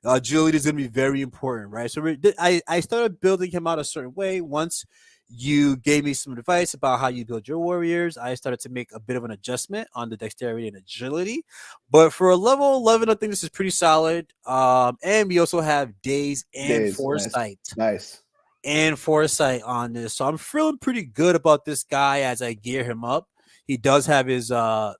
agility is going to be very important, right? So I started building him out a certain way. Once you gave me some advice about how you build your warriors, I started to make a bit of an adjustment on the dexterity and agility. But for a level 11, I think this is pretty solid. And we also have days and Days. Nice. foresight Nice. on this. So I'm feeling pretty good about this guy as I gear him up. He does have his gore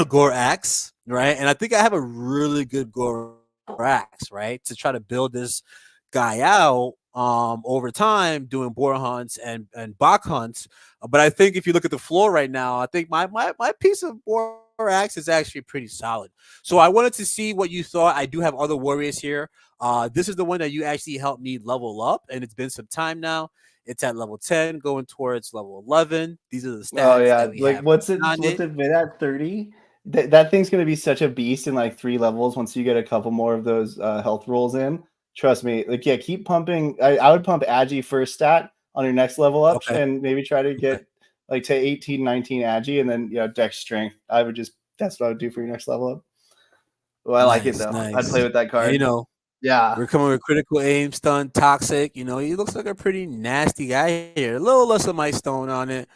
gore axe, right? And I think I have a really good gore axe, right? To try to build this guy out over time doing boar hunts and bok hunts. But I think if you look at the floor right now, I think my piece of boar axe is actually pretty solid. So I wanted to see what you thought. I do have other warriors here. This is the one that you actually helped me level up, and it's been some time now. It's at level 10, going towards level 11. These are the Oh stats yeah, that we like have what's it? on What's it. it been at 30? That thing's gonna be such a beast in like 3 levels once you get a couple more of those health rolls in. Trust me. Like yeah, keep pumping. I would pump Agi first stat on your next level up, Okay. and maybe try to Okay. get like to 18, 19 Agi, and then Dex strength. I would just that's what I would do for your next level up. Well, I like it Nice, though. I'd play nice. with that And card. Yeah. we're coming with critical aim, stun, toxic. He looks like a pretty nasty guy here. A little less of my stone on it.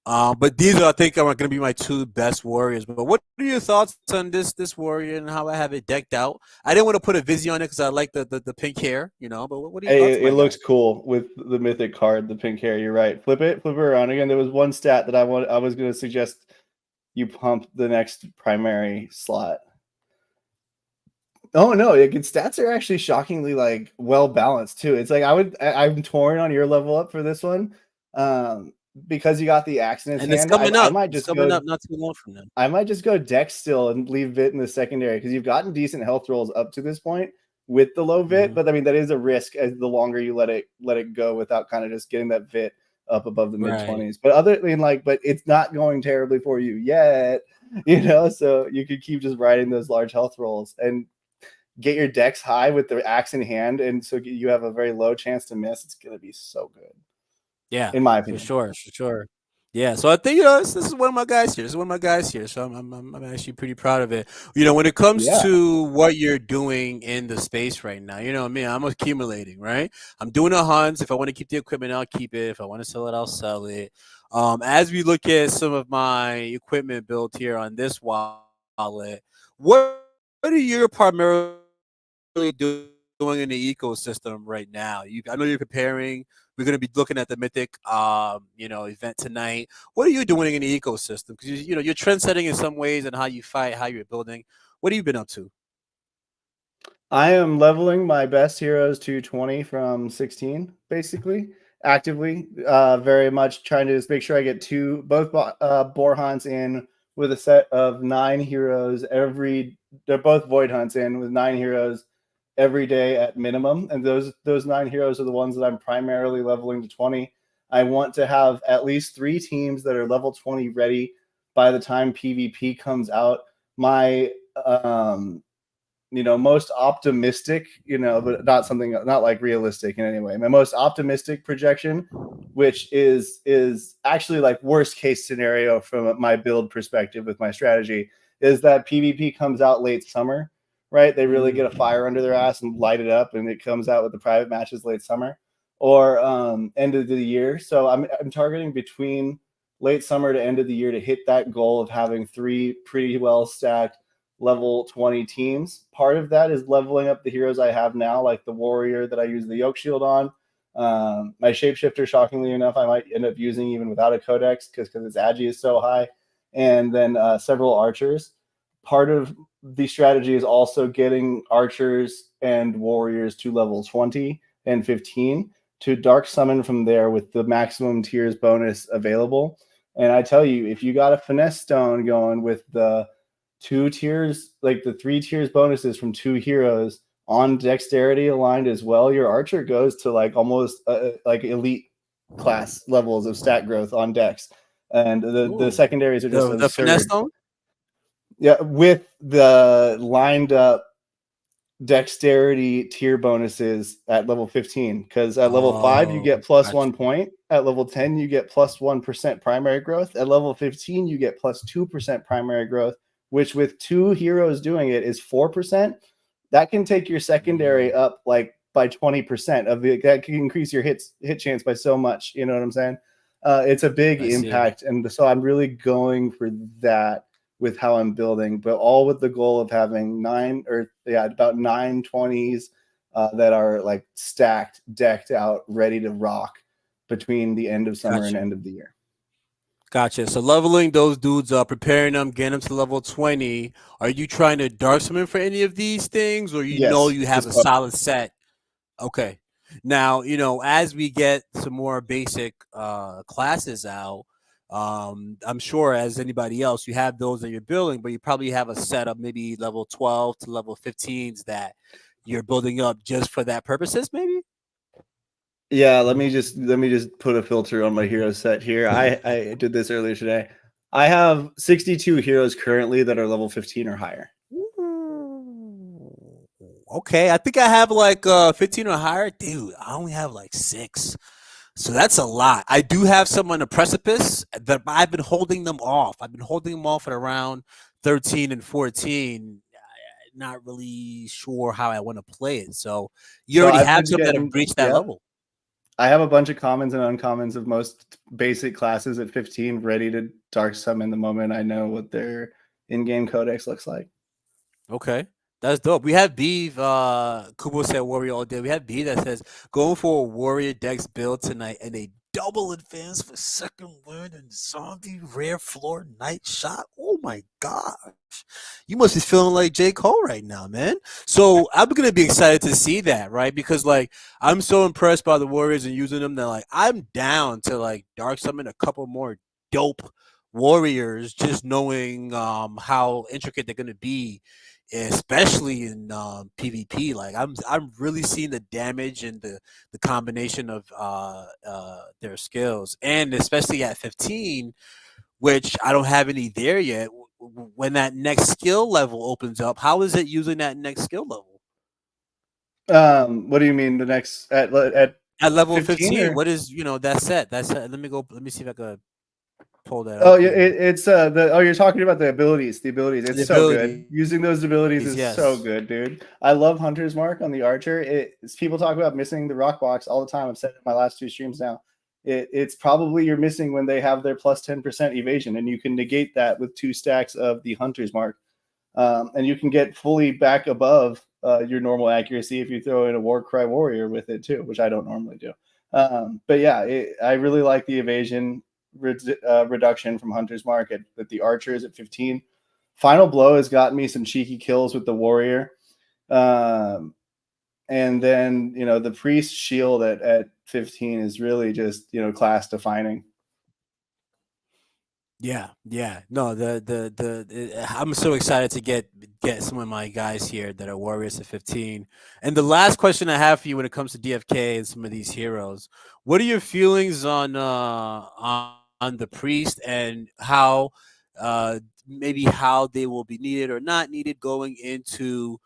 But these are, I think, are going to be my two best warriors. But what are your thoughts on this warrior and how I have it decked out? I didn't want to put a Vizzy on it because I like the pink hair, But what are your thoughts on It my guy? looks cool with the mythic card, the pink hair. You're right. Flip it around again. There was one stat that I was going to suggest you pump the next primary slot. Oh no, stats are actually shockingly like well balanced too. It's like I'm torn on your level up for this one, because you got the axe in his And it's hand. coming I up. might It's just coming go up not too long from now. Dex still and leave Vit in the secondary because you've gotten decent health rolls up to this point with the low Vit, Mhm. but I mean that is a risk as the longer you let it go without kind of just getting that Vit up above the mid Right. 20s. But other than but it's not going terribly for you yet, so you could keep just riding those large health rolls and get your decks high with the axe in hand, and so you have a very low chance to miss. It's gonna be so good, Yeah, in my for opinion. sure, for sure. Yeah, so I think this is one of my guys here. This is one of my guys here. So I'm actually pretty proud of it. When it comes Yeah. to what you're doing in the space right now, you know me, I'm accumulating, right? I'm doing the hunts. If I want to keep the equipment, I'll keep it. If I want to sell it, I'll sell it. As we look at some of my equipment built here on this wallet, what are you primarily doing in the ecosystem right now? I know you're preparing. We're going to be looking at the Mythic, event tonight. What are you doing in the ecosystem? Because you're trend setting in some ways and how you fight, how you're building. What have you been up to? I am leveling my best heroes to 20 from 16, basically, actively. Very much trying to just make sure I get both boar hunts in with a set of 9 heroes they're both void hunts in with 9 heroes every day at minimum. And those 9 heroes are the ones that I'm primarily leveling to 20. I want to have at least 3 teams that are level 20 ready by the time PvP comes out. My most optimistic, but not like realistic in any way. My most optimistic projection, which is actually like worst case scenario from my build perspective with my strategy, is that PvP comes out late summer, right? They really get a fire under their ass and light it up, and it comes out with the private matches late summer or end of the year. So I'm targeting between late summer to end of the year to hit that goal of having 3 pretty well stacked level 20 teams. Part of that is leveling up the heroes I have now, like the warrior that I use the yoke shield on. My shapeshifter, shockingly enough, I might end up using even without a codex because its agi is so high. And then several archers. Part of the strategy is also getting archers and warriors to level 20 and 15 to dark summon from there with the maximum tiers bonus available. And I tell you, if you got a finesse stone going with the 2 tiers, like the 3 tiers bonuses from 2 heroes on dexterity aligned as well, your archer goes to like almost like elite class levels of stat growth on dex. And the secondaries are just the finesse absurd. stone. Yeah, with the lined up dexterity tier bonuses at level 15, because at level 5 you get plus 1 point, at level 10 you get plus 1% primary growth, at level 15 you get plus 2% primary growth, which with 2 heroes doing it is 4%. That can take your secondary up like by 20% of the, that can increase your hit chance by so much. You know what I'm saying? It's a big impact, and so I'm really going for that with how I'm building, but all with the goal of having about 9 20s that are like stacked, decked out, ready to rock between the end of summer and end of the year. Gotcha. So leveling those dudes up, preparing them, getting them to level 20. Are you trying to dark summon for any of these things, or you know you have a solid set? Okay. Now, as we get some more basic classes out, I'm sure as anybody else, you have those that you're building, but you probably have a set of maybe level 12 to level 15s that you're building up just for that purposes, maybe? Yeah, let me just put a filter on my hero set here. I did this earlier today. I have 62 heroes currently that are level 15 or higher. Okay, I think I have like 15 or higher. Dude, I only have like 6. So that's a lot. I do have some on the precipice that I've been holding them off. I've been holding them off at around 13 and 14. Not really sure how I want to play it. So you already have some that have reached that level. I have a bunch of commons and uncommons of most basic classes at 15 ready to dark summon the moment I know what their in-game codex looks like. Okay. That's dope. We have Beeve, Kubo said warrior all day. We have B that says going for a warrior dex build tonight and a double advance for second win and zombie rare floor night shot. Oh my gosh. You must be feeling like J. Cole right now, man. So I'm gonna be excited to see that, right? Because like I'm so impressed by the warriors and using them that like I'm down to like dark summon a couple more dope warriors, just knowing how intricate they're gonna be, especially in PvP. Like I'm really seeing the damage and the combination of their skills, and especially at 15, which I don't have any there yet. When that next skill level opens up, how is it using that next skill level? What do you mean the next at level 15? What is that set? That's let me see if I could pull that up. It's you're talking about the abilities. It's so good. Using those abilities is so good, dude. I love Hunter's Mark on the archer. People talk about missing the rock box all the time. I've said it in my last 2 streams now. It's probably you're missing when they have their plus 10% evasion, and you can negate that with 2 stacks of the Hunter's Mark. And you can get fully back above your normal accuracy if you throw in a Warcry Warrior with it too, which I don't normally do. But yeah, I really like the evasion reduction from Hunter's Mark at the archers at 15. Final Blow has gotten me some cheeky kills with the Warrior. And then, the Priest Shield at 15 is really just, class defining. Yeah. No, I'm so excited to get some of my guys here that are warriors at 15. And the last question I have for you when it comes to DFK and some of these heroes, what are your feelings on the priest and how maybe how they will be needed or not needed going into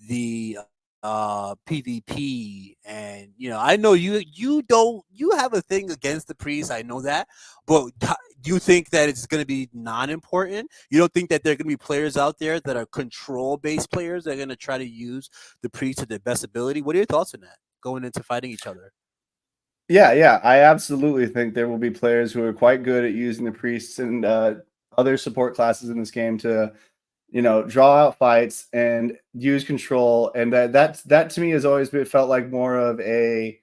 the PvP? And I know you have a thing against the priest, I know that, but do you think that it's going to be non-important? You don't think that there are going to be players out there that are control-based players that are going to try to use the priest to their best ability? What are your thoughts on that going into fighting each other? Yeah. I absolutely think there will be players who are quite good at using the priests and other support classes in this game to, draw out fights and use control. And that to me has always felt like more of a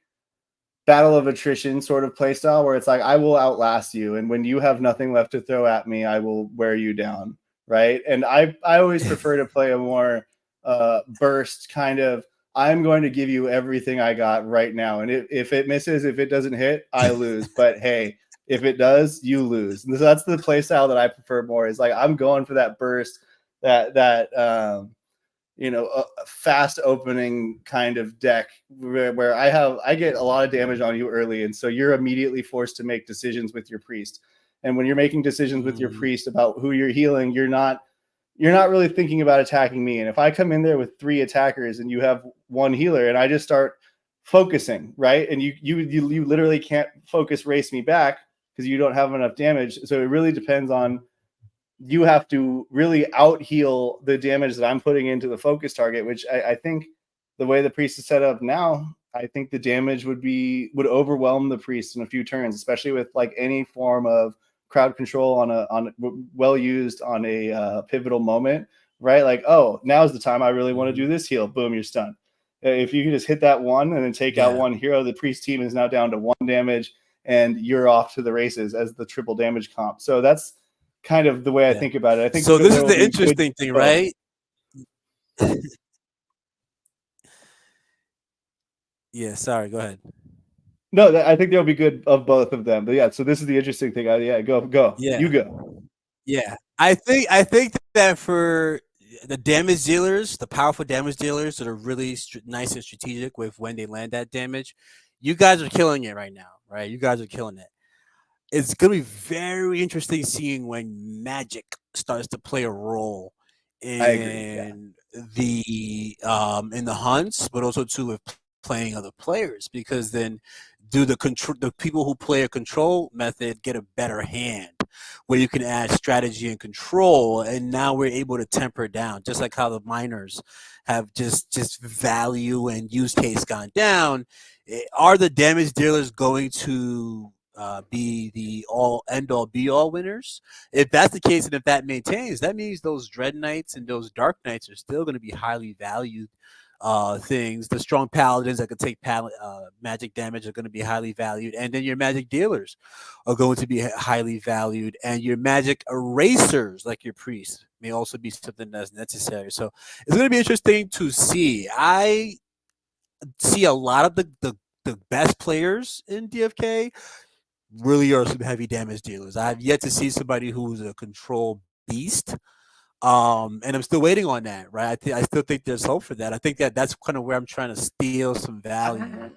battle of attrition sort of play style where it's like I will outlast you, and when you have nothing left to throw at me, I will wear you down, right? And I always prefer to play a more burst kind of. I'm going to give you everything I got right now, and if it misses, if it doesn't hit, I lose. But hey, if it does, you lose. And so that's the play style that I prefer more. Is like I'm going for that burst, a fast opening kind of deck where I get a lot of damage on you early, and so you're immediately forced to make decisions with your priest. And when you're making decisions with your priest about who you're healing, you're not really thinking about attacking me. And if I come in there with 3 attackers and you have 1 healer, and I just start focusing, right, and you literally can't focus race me back because you don't have enough damage. So it really depends on, you have to really out heal the damage that I'm putting into the focus target, which I think the way the priest is set up now, I think the damage would overwhelm the priest in a few turns, especially with like any form of crowd control on well used on a pivotal moment, right? Like, oh, now's the time I really want to do this heal. Boom, you're stunned. If you can just hit that one and then take out 1 hero, the priest team is now down to 1 damage, and you're off to the races as the triple damage comp. So that's kind of the way I think about it. I think so. This is the interesting thing, right? Yeah. Sorry. Go ahead. No, I think there'll be good of both of them. But yeah, so this is the interesting thing. Go. Yeah. You go. Yeah. I think that for the damage dealers, the powerful damage dealers that are really nice and strategic with when they land that damage, you guys are killing it right now, right? You guys are killing it. It's gonna be very interesting seeing when magic starts to play a role I agree, yeah. in the hunts, but also too with playing other players, because then the people who play a control method get a better hand where you can add strategy and control, and now we're able to temper down, just like how the miners have just value and use case gone down. Are the damage dealers going to be the end all be all winners? If that's the case, and if that maintains, that means those Dread Knights and those Dark Knights are still going to be highly valued things. The strong paladins that can take magic damage are going to be highly valued, and then your magic dealers are going to be highly valued, and your magic erasers like your priests may also be something that's necessary. So it's going to be interesting to see. I see a lot of the best players in DFK really are some heavy damage dealers. I've yet to see somebody who's a control beast. And I'm still waiting on that, right? I still think there's hope for that. I think that's kind of where I'm trying to steal some value.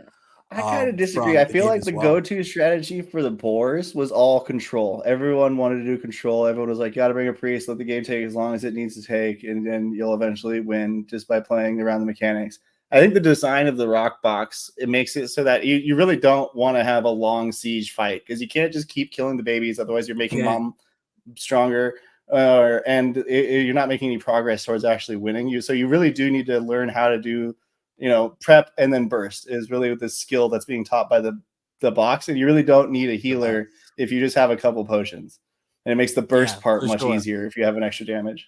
I kind of disagree. From I the feel game like as the well. go-to strategy for the boars was all control. Everyone wanted to do control. Everyone was like, "Got to bring a priest. Let the game take as long as it needs to take, and then you'll eventually win just by playing around the mechanics." I think the design of the rock box, it makes it so that you really don't want to have a long siege fight, because you can't just keep killing the babies. Otherwise, you're making mom stronger, and you're not making any progress towards actually winning. So you really do need to learn how to do, prep and then burst is really the skill that's being taught by the box. And you really don't need a healer if you just have a couple potions, and it makes the burst part much easier if you have an extra damage.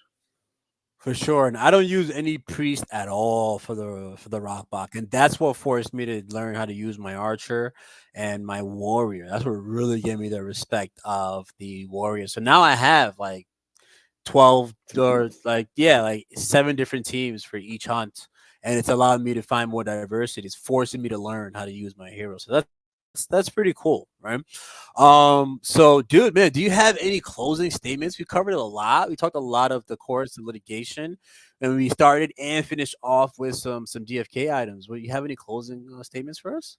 For sure, and I don't use any priest at all for the rock block, and that's what forced me to learn how to use my archer and my warrior. That's what really gave me the respect of the warrior. So now I have like 12 or like 7 different teams for each hunt, and it's allowed me to find more diversity. It's forcing me to learn how to use my hero. So that's pretty cool, right? So dude, man, do you have any closing statements? We covered a lot. We talked a lot of the course of litigation, and we started and finished off with some DFK items. Will you have any closing statements for us?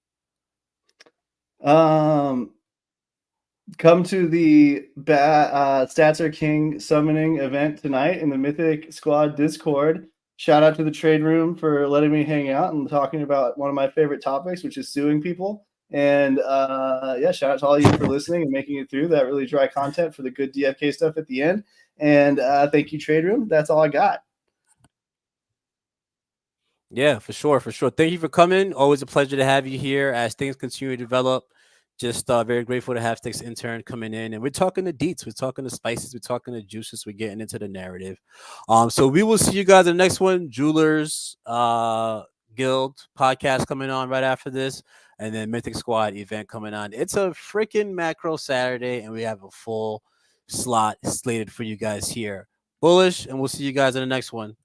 Come to the Stats Are King summoning event tonight in the Mythic Squad Discord. Shout out to the trade room for letting me hang out and talking about one of my favorite topics, which is suing people. And shout out to all of you for listening and making it through that really dry content for the good DFK stuff at the end. And thank you, trade room. That's all I got. Yeah, for sure, for sure. Thank you for coming. Always a pleasure to have you here as things continue to develop. Just very grateful to have Stycksintern coming in, and we're talking the deets, we're talking the spices, we're talking the juices, we're getting into the narrative. So we will see you guys in the next one. Jewelers Guild podcast coming on right after this, and then Mythic Squad event coming on. It's a freaking macro Saturday, and we have a full slot slated for you guys here. Bullish, and we'll see you guys in the next one.